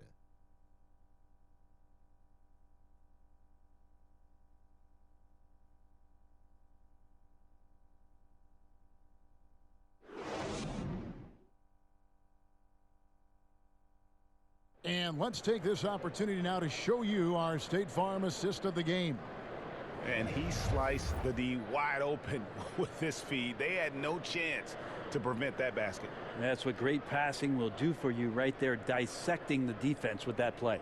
S1: And let's take this opportunity now to show you our State Farm assist of the game.
S9: And he sliced the D wide open with this feed. They had no chance to prevent that basket.
S8: That's what great passing will do for you right there, dissecting the defense with that play.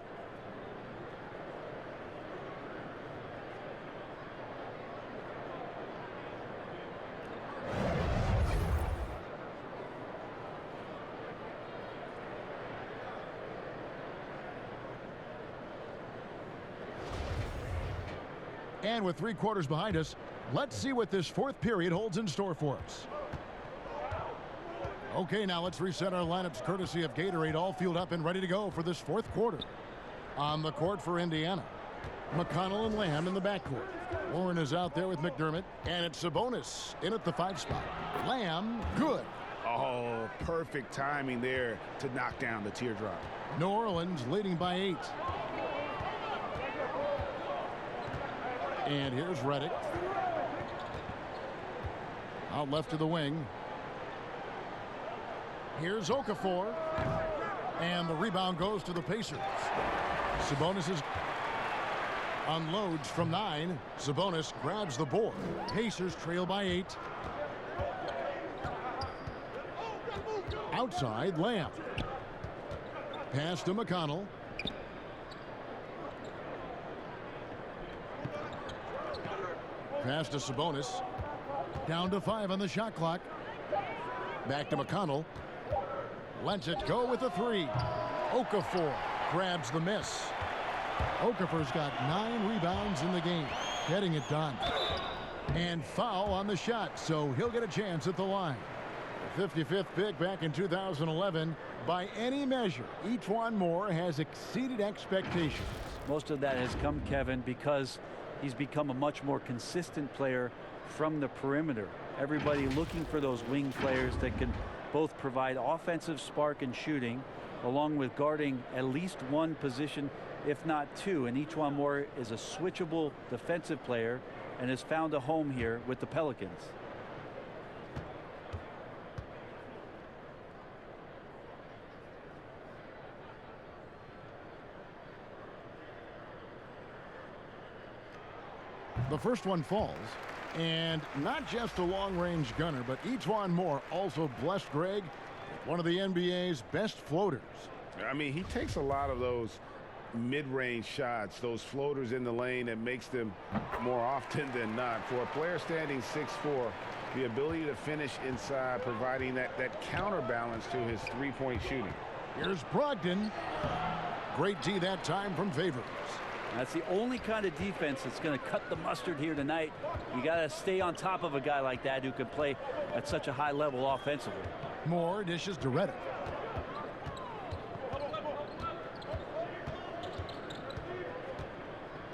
S1: And with 3 quarters behind us, let's see what this 4th period holds in store for us. Okay, now let's reset our lineups courtesy of Gatorade, all fueled up and ready to go for this 4th quarter. On the court for Indiana, McConnell and Lamb in the backcourt. Warren is out there with McDermott, and it's Sabonis in at the 5 spot. Lamb, good.
S6: Oh, perfect timing there to knock down the teardrop.
S1: New Orleans leading by 8. And here's Redick. Out left to the wing. Here's Okafor. And the rebound goes to the Pacers. Sabonis unloads from 9. Sabonis grabs the board. Pacers trail by 8. Outside, Lamb. Pass to McConnell. Pass to Sabonis. Down to 5 on the shot clock. Back to McConnell. Lets it go with a 3. Okafor grabs the miss. Okafor's got 9 rebounds in the game, getting it done. And foul on the shot, so he'll get a chance at the line. The 55th pick back in 2011. By any measure, E'Twaun Moore has exceeded expectations.
S8: Most of that has come, Kevin, because he's become a much more consistent player from the perimeter. Everybody looking for those wing players that can both provide offensive spark and shooting, along with guarding at least one position, if not 2. And E'Twaun Moore is a switchable defensive player and has found a home here with the Pelicans.
S1: The first one falls, and not just a long-range gunner, but E'Twaun Moore also blessed Greg with one of the NBA's best floaters.
S9: I mean, he takes a lot of those mid-range shots, those floaters in the lane that makes them more often than not. For a player standing 6'4", the ability to finish inside, providing that counterbalance to his three-point shooting.
S1: Here's Brogdon. Great D that time from Favors.
S8: That's the only kind of defense that's going to cut the mustard here tonight. You got to stay on top of a guy like that who can play at such a high level offensively.
S1: Moore dishes to Redick.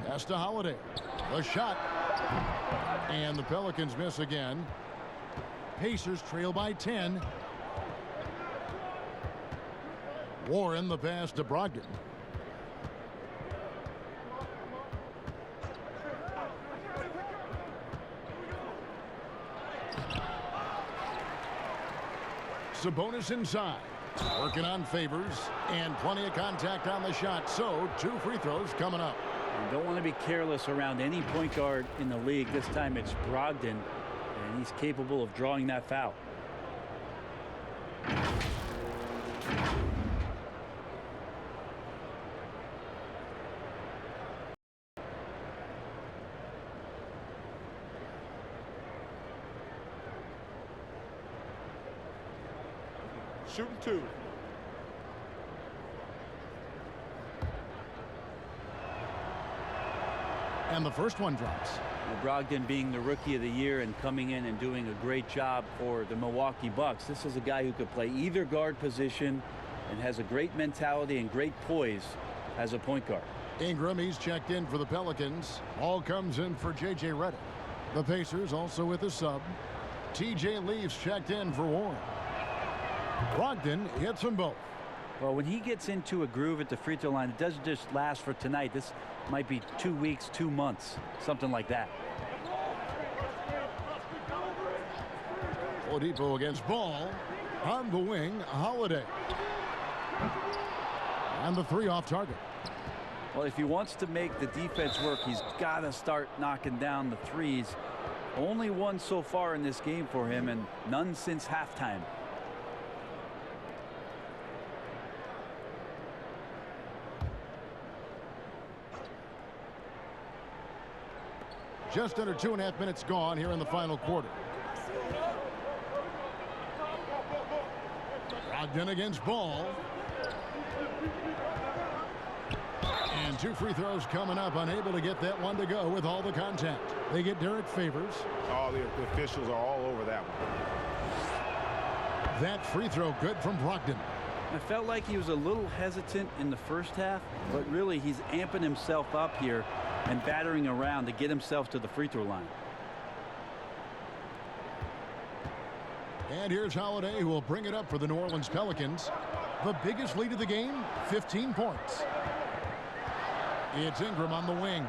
S1: Pass to Holiday. The shot. And the Pelicans miss again. Pacers trail by 10. Warren the pass to Brogdon. Sabonis inside. Working on Favors. And plenty of contact on the shot. So 2 free throws coming up.
S8: You don't want to be careless around any point guard in the league. This time it's Brogdon, and he's capable of drawing that foul.
S10: Shooting 2.
S1: And the first one drops.
S8: Brogdon being the rookie of the year and coming in and doing a great job for the Milwaukee Bucks. This is a guy who could play either guard position and has a great mentality and great poise as a point guard.
S1: Ingram, he's checked in for the Pelicans. All comes in for J.J. Redick. The Pacers also with a sub. T.J. Leaves checked in for Warren. Brogdon hits them both.
S8: Well, when he gets into a groove at the free throw line, it doesn't just last for tonight. This might be 2 weeks, 2 months, something like that.
S1: Oladipo against Ball. On the wing, Holiday. And the 3 off target.
S8: Well, if he wants to make the defense work, he's got to start knocking down the threes. Only 1 so far in this game for him, and none since halftime.
S1: Just under 2.5 minutes gone here in the final quarter. Brogdon against Ball. And 2 free throws coming up. Unable to get that one to go with all the contact. They get Derek Favors.
S9: Oh, the officials are all over that one.
S1: That free throw good from Brogdon.
S8: I felt like he was a little hesitant in the first half, but really he's amping himself up here and battering around to get himself to the free throw line.
S1: And here's Holiday, who will bring it up for the New Orleans Pelicans. The biggest lead of the game, 15 points. It's Ingram on the wing.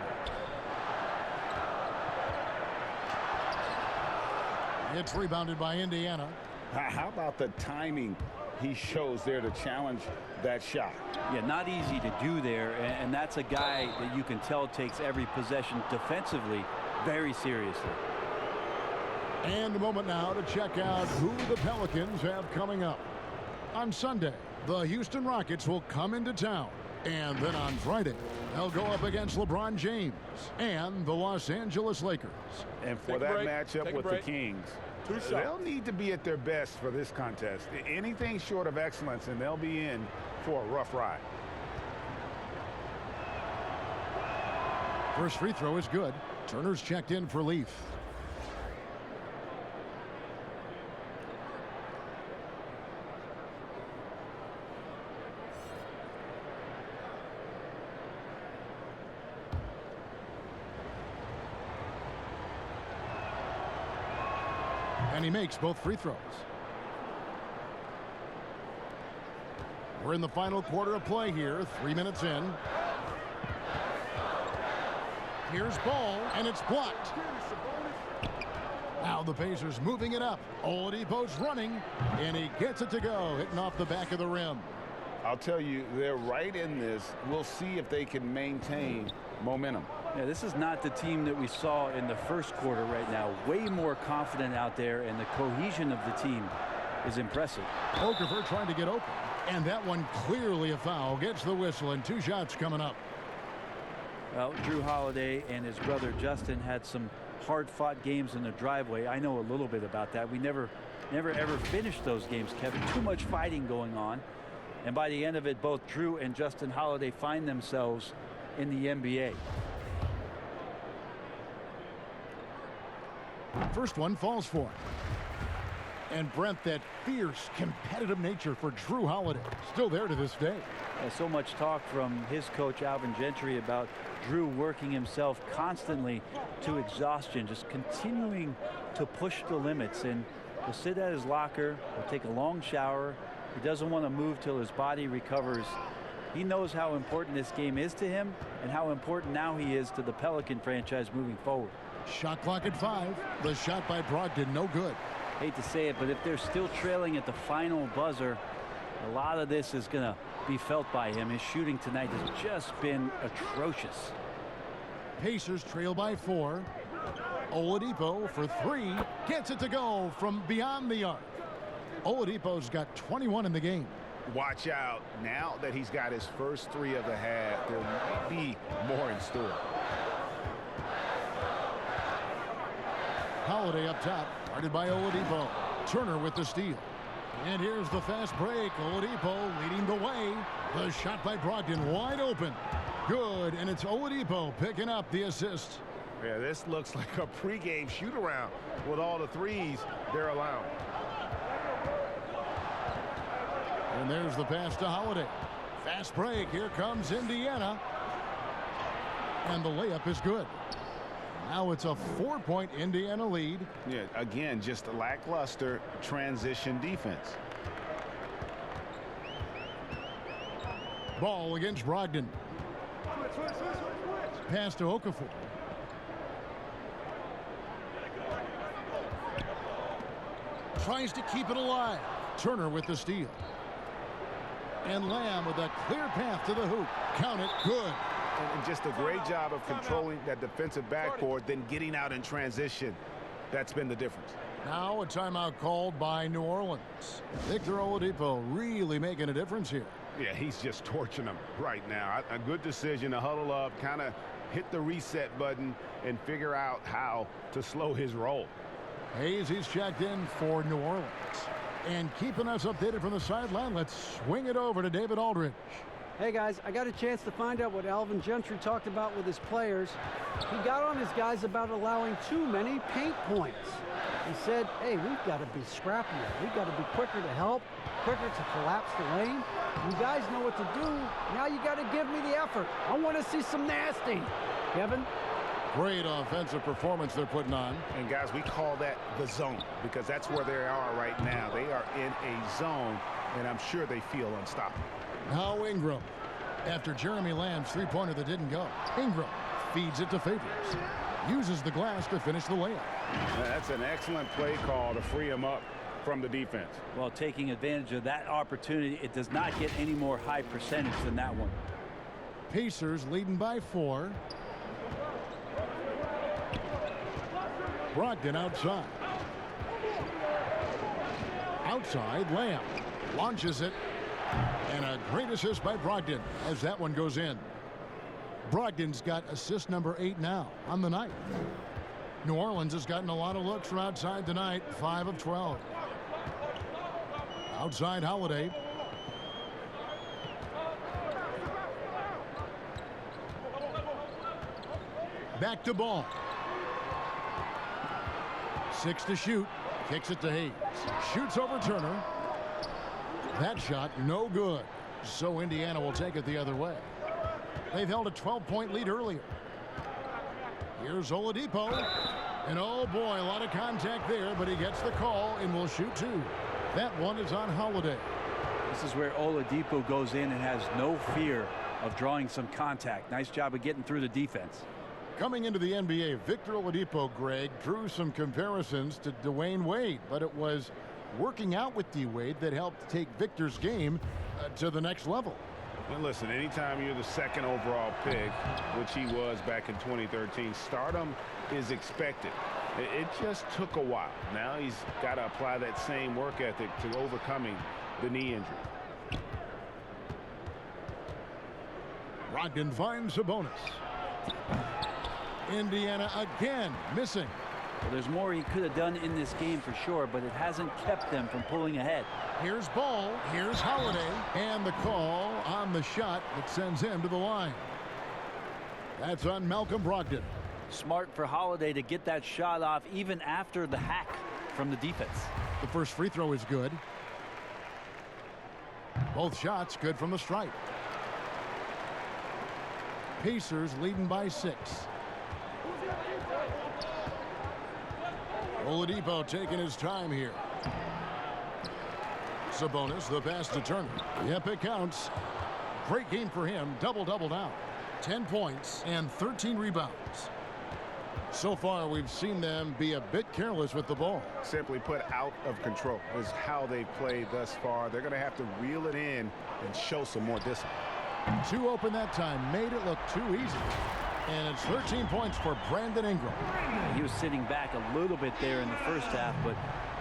S1: It's rebounded by Indiana.
S6: How about the timing he shows there to challenge that shot?
S8: Yeah, not easy to do there, and that's a guy that you can tell takes every possession defensively very seriously.
S1: And a moment now to check out who the Pelicans have coming up. On Sunday, the Houston Rockets will come into town. And then on Friday, they'll go up against LeBron James and the Los Angeles Lakers.
S6: And for that matchup with the Kings, they'll need to be at their best for this contest. Anything short of excellence, and they'll be in for a rough ride.
S1: First free throw is good. Turner's checked in for Leaf. And he makes both free throws. We're in the final quarter of play here, 3 minutes in. Here's ball, and it's blocked. Now the Pacers moving it up. Oladipo's running, and he gets it to go, hitting off the back of the rim.
S6: I'll tell you, they're right in this. We'll see if they can maintain momentum.
S8: Yeah, this is not the team that we saw in the first quarter right now. Way more confident out there, and the cohesion of the team is impressive.
S1: Okafor trying to get open, and that one clearly a foul. Gets the whistle, and 2 shots coming up.
S8: Well, Drew Holiday and his brother Justin had some hard-fought games in the driveway. I know a little bit about that. We never ever finished those games, Kevin. Too much fighting going on. And by the end of it, both Drew and Justin Holiday find themselves in the NBA.
S1: First one falls for him. And Brent, that fierce, competitive nature for Drew Holiday, still there to this day.
S8: So much talk from his coach, Alvin Gentry, about Drew working himself constantly to exhaustion, just continuing to push the limits. And he'll sit at his locker, he'll take a long shower. He doesn't want to move till his body recovers. He knows how important this game is to him and how important now he is to the Pelican franchise moving forward.
S1: Shot clock at 5. The shot by Brogdon, no good.
S8: Hate to say it, but if they're still trailing at the final buzzer, a lot of this is going to be felt by him. His shooting tonight has just been atrocious.
S1: Pacers trail by 4. Oladipo for 3. Gets it to go from beyond the arc. Oladipo's got 21 in the game.
S6: Watch out. Now that he's got his first 3 of the half, there might be more in store.
S1: Holiday up top, guarded by Oladipo. Turner with the steal. And here's the fast break. Oladipo leading the way. The shot by Brogdon wide open. Good, and it's Oladipo picking up the assist.
S6: Yeah, this looks like a pregame shoot-around with all the threes they're allowing.
S1: And there's the pass to Holiday. Fast break. Here comes Indiana. And the layup is good. Now it's a 4-point Indiana lead.
S6: Yeah, again, just a lackluster transition defense.
S1: Ball against Brogdon. Pass to Okafor. Tries to keep it alive. Turner with the steal. And Lamb with a clear path to the hoop. Count it. Good.
S6: And just a great job of controlling that defensive backboard, then getting out in transition. That's been the difference.
S1: Now a timeout called by New Orleans. Victor Oladipo really making a difference here.
S6: Yeah, he's just torching them right now. A good decision to huddle up, kind of hit the reset button, and figure out how to slow his roll.
S1: Hayes, he's checked in for New Orleans. And keeping us updated from the sideline, let's swing it over to David Aldridge.
S7: Hey guys, I got a chance to find out what Alvin Gentry talked about with his players. He got on his guys about allowing too many paint points. He said, hey, we've got to be scrappier. We've got to be quicker to help, quicker to collapse the lane. You guys know what to do. Now you got to give me the effort. I want to see some nasty. Kevin?
S1: Great offensive performance they're putting on.
S9: And guys, we call that the zone because that's where they are right now. They are in a zone, and I'm sure they feel unstoppable.
S1: Now Ingram. After Jeremy Lamb's three-pointer that didn't go, Ingram feeds it to Favors. Uses the glass to finish the layup.
S9: That's an excellent play call to free him up from the defense.
S8: Well, taking advantage of that opportunity, it does not get any more high percentage than that one.
S1: Pacers leading by 4. Brogdon outside. Outside, Lamb launches it. And a great assist by Brogdon as that one goes in. Brogdon's got assist number 8 now on the night. New Orleans has gotten a lot of looks from outside tonight, 5 of 12. Outside Holiday. Back to Ball. 6 to shoot. Kicks it to Hayes. Shoots over Turner. That shot no good. So Indiana will take it the other way. They've held a 12-point lead earlier. Here's Oladipo. And oh boy, a lot of contact there, but he gets the call and will shoot 2. That one is on Holiday.
S8: This is where Oladipo goes in and has no fear of drawing some contact. Nice job of getting through the defense.
S1: Coming into the NBA, Victor Oladipo, Greg, drew some comparisons to Dwayne Wade, but it was working out with D-Wade that helped take Victor's game to the next level.
S9: And listen, anytime you're the second overall pick, which he was back in 2013, stardom is expected. It just took a while. Now he's got to apply that same work ethic to overcoming the knee injury.
S1: Brogdon finds Sabonis. Indiana again missing.
S8: Well, there's more he could have done in this game for sure, but it hasn't kept them from pulling ahead.
S1: Here's Ball. Here's Holiday. And the call on the shot that sends him to the line. That's on Malcolm Brogdon.
S8: Smart for Holiday to get that shot off even after the hack from the defense.
S1: The first free throw is good. Both shots good from the stripe. Pacers leading by 6. Oladipo taking his time here. Sabonis, the pass to Turner. Yep, it counts. Great game for him. Double-double now. 10 points and 13 rebounds. So far, we've seen them be a bit careless with the ball.
S9: Simply put, out of control is how they've played thus far. They're going to have to reel it in and show some more discipline.
S1: 2 open that time. Made it look too easy. And it's 13 points for Brandon Ingram.
S8: He was sitting back a little bit there in the first half, but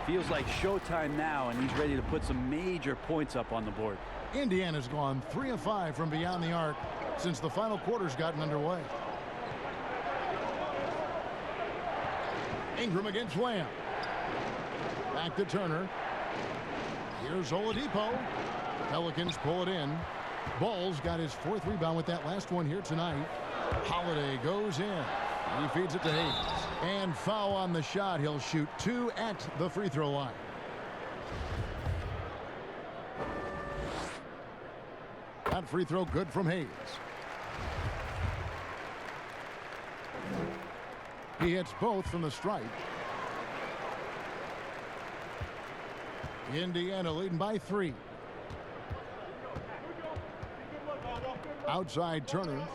S8: feels like showtime now, and he's ready to put some major points up on the board.
S1: Indiana's gone 3 of 5 from beyond the arc since the final quarter's gotten underway. Ingram against Lamb. Back to Turner. Here's Oladipo. Pelicans pull it in. Ball's got his 4th rebound with that last one here tonight. Holiday goes in. He feeds it to Hayes. And foul on the shot. He'll shoot 2 at the free throw line. That free throw good from Hayes. He hits both from the stripe. Indiana leading by 3. Outside Turner.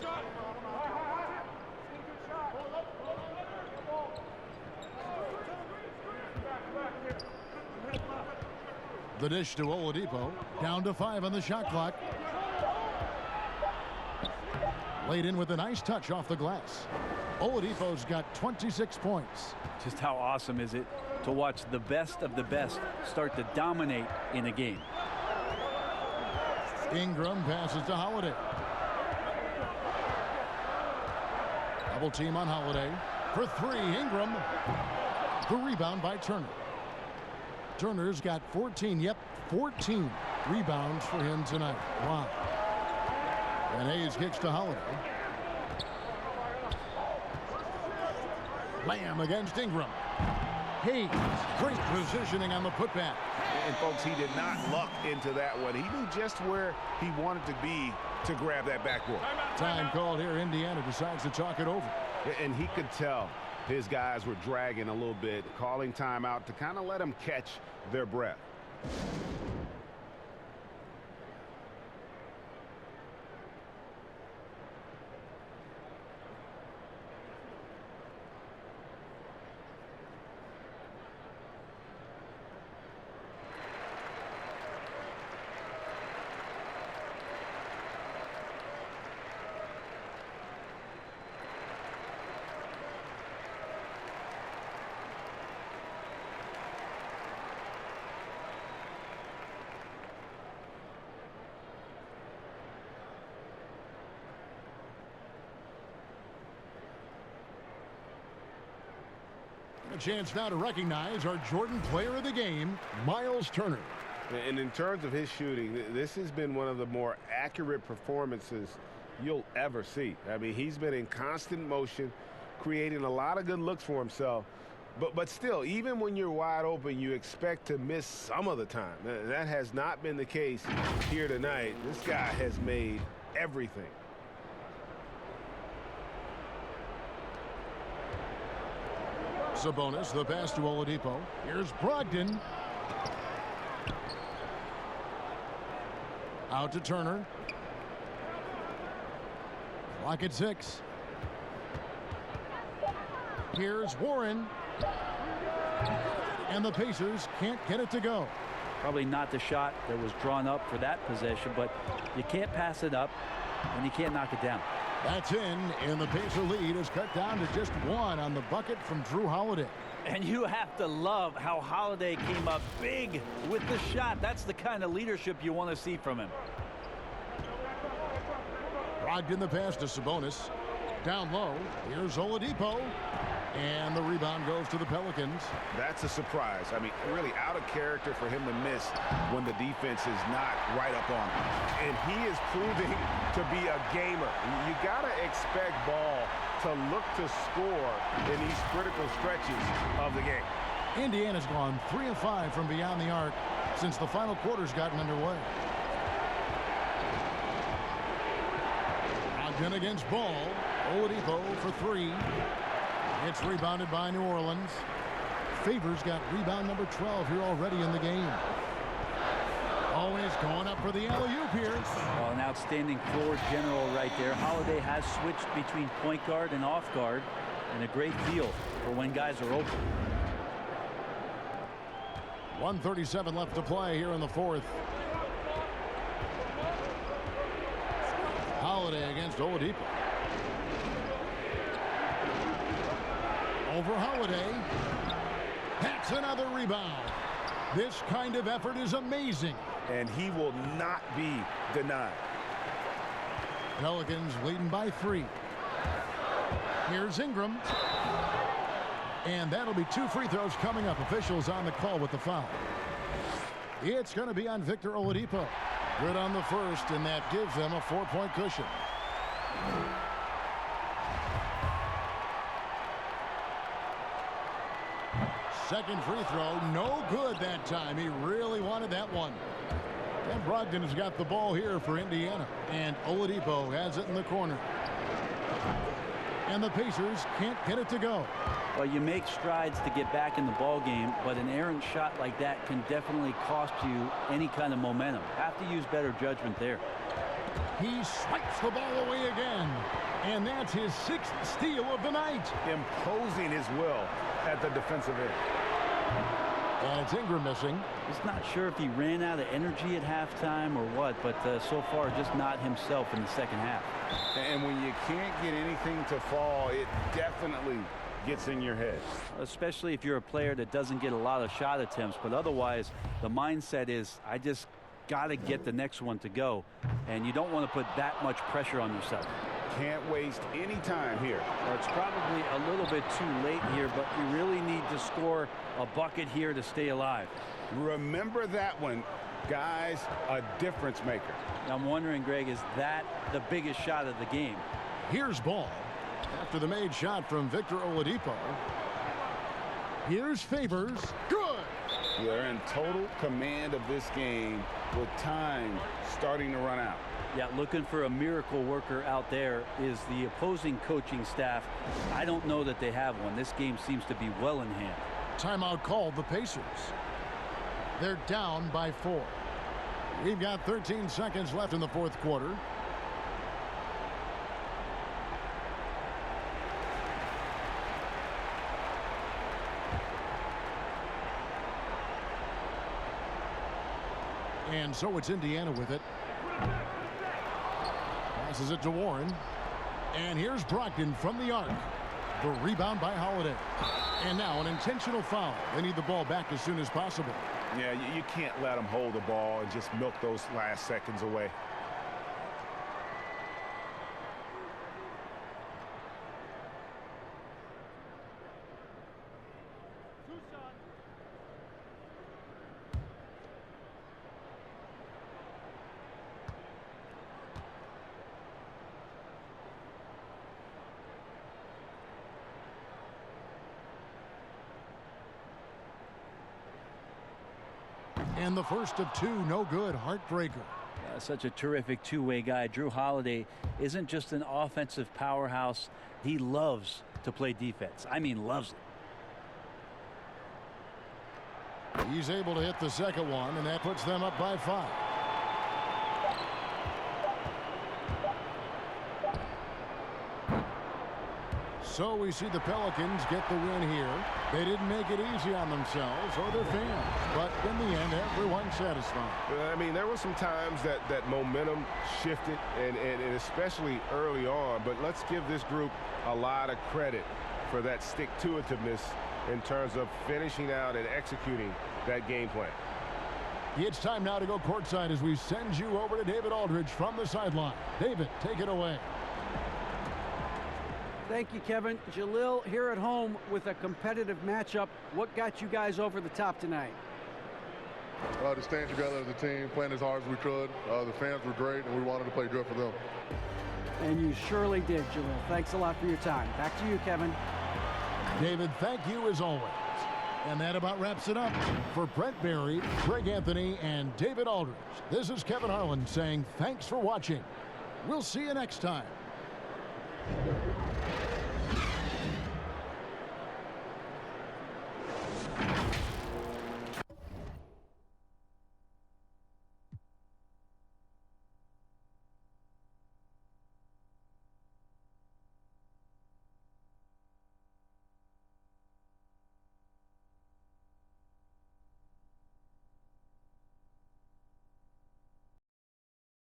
S1: The dish to Oladipo. Down to 5 on the shot clock. Laid in with a nice touch off the glass. Oladipo's got 26 points.
S8: Just how awesome is it to watch the best of the best start to dominate in a game.
S1: Ingram passes to Holiday. Double team on Holiday. For 3, Ingram. The rebound by Turner. Turner's got 14. Yep, 14 rebounds for him tonight. Wow. And Hayes kicks to Holiday. Lamb against Ingram. Hayes, great positioning on the putback.
S9: And folks, he did not luck into that one. He knew just where he wanted to be to grab that backboard.
S1: Time called here. Indiana decides to talk it over.
S9: And he could tell his guys were dragging a little bit, calling timeout to kind of let them catch their breath.
S1: A chance now to recognize our Jordan Player of the Game, Miles Turner.
S9: And in terms of his shooting, this has been one of the more accurate performances you'll ever see. I mean, he's been in constant motion, creating a lot of good looks for himself. But still, even when you're wide open, you expect to miss some of the time. That has not been the case here tonight. This guy has made everything.
S1: Sabonis, the pass to Oladipo. Here's Brogdon. Out to Turner. Clock at 6. Here's Warren. And the Pacers can't get it to go.
S8: Probably not the shot that was drawn up for that possession, but you can't pass it up and you can't knock it down.
S1: That's in, and the Pacer lead is cut down to just 1 on the bucket from Drew Holiday.
S8: And you have to love how Holiday came up big with the shot. That's the kind of leadership you want to see from him.
S1: Brogdon the pass to Sabonis. Down low, here's Oladipo. And the rebound goes to the Pelicans.
S9: That's a surprise. I mean, really out of character for him to miss when the defense is not right up on him. And he is proving to be a gamer. You got to expect Ball to look to score in these critical stretches of the game.
S1: Indiana's gone 3 of 5 from beyond the arc since the final quarter's gotten underway. Brogdon against Ball. Oladipo for 3. It's rebounded by New Orleans. Favors got rebound number 12 here already in the game. Always going up for the alley-oop here.
S8: Well, an outstanding floor general right there. Holiday has switched between point guard and off guard, and a great feel for when guys are open.
S1: 1:37 left to play here in the 4th. Holiday against Oladipo. Over Holiday. That's another rebound. This kind of effort is amazing.
S9: And he will not be denied.
S1: Pelicans leading by 3. Here's Ingram. And that'll be 2 free throws coming up. Officials on the call with the foul. It's going to be on Victor Oladipo. Good on the first, and that gives them a 4-point cushion. Second free throw, no good that time. He really wanted that one. And Brogdon has got the ball here for Indiana. And Oladipo has it in the corner. And the Pacers can't get it to go.
S8: Well, you make strides to get back in the ball game, but an errant shot like that can definitely cost you any kind of momentum. Have to use better judgment there.
S1: He swipes the ball away again. And that's his 6th steal of the night.
S9: Imposing his will at the defensive end.
S1: And it's Ingram missing.
S8: He's not sure if he ran out of energy at halftime or what, but so far just not himself in the second half.
S9: And when you can't get anything to fall, it definitely gets in your head.
S8: Especially if you're a player that doesn't get a lot of shot attempts, but otherwise the mindset is I just got to get the next one to go, and you don't want to put that much pressure on yourself.
S9: Can't waste any time here.
S8: Well, it's probably a little bit too late here, but you really need to score a bucket here to stay alive.
S9: Remember that one, guys, a difference maker.
S8: I'm wondering, Greg, is that the biggest shot of the game?
S1: Here's Ball after the made shot from Victor Oladipo. Here's Favors. Good.
S6: They're in total command of this game with time starting to run out.
S8: Yeah, looking for a miracle worker out there is the opposing coaching staff. I don't know that they have one. This game seems to be well in hand.
S1: Timeout called the Pacers. They're down by 4. We've got 13 seconds left in the fourth quarter. And so it's Indiana with it. Passes it to Warren. And here's Brogdon from the arc. The rebound by Holiday. And now an intentional foul. They need the ball back as soon as possible.
S9: Yeah, you can't let them hold the ball and just milk those last seconds away.
S1: And the first of 2, no good. Heartbreaker.
S8: Such a terrific two-way guy. Drew Holiday isn't just an offensive powerhouse. He loves to play defense. I mean, loves it.
S1: He's able to hit the second one, and that puts them up by 5. So we see the Pelicans get the win here. They didn't make it easy on themselves or their fans, but in the end, everyone's satisfied.
S9: I mean, there were some times that momentum shifted, and especially early on, but let's give this group a lot of credit for that stick-to-itiveness in terms of finishing out and executing that game plan.
S1: It's time now to go courtside as we send you over to David Aldridge from the sideline. David, take it away.
S7: Thank you, Kevin. Jalil here at home with a competitive matchup. What got you guys over the top tonight?
S11: To stand together as a team, playing as hard as we could. The fans were great, and we wanted to play good for them.
S7: And you surely did, Jalil. Thanks a lot for your time. Back to you, Kevin.
S1: David, thank you as always. And that about wraps it up. For Brent Barry, Greg Anthony, and David Aldridge, this is Kevin Harlan saying thanks for watching. We'll see you next time.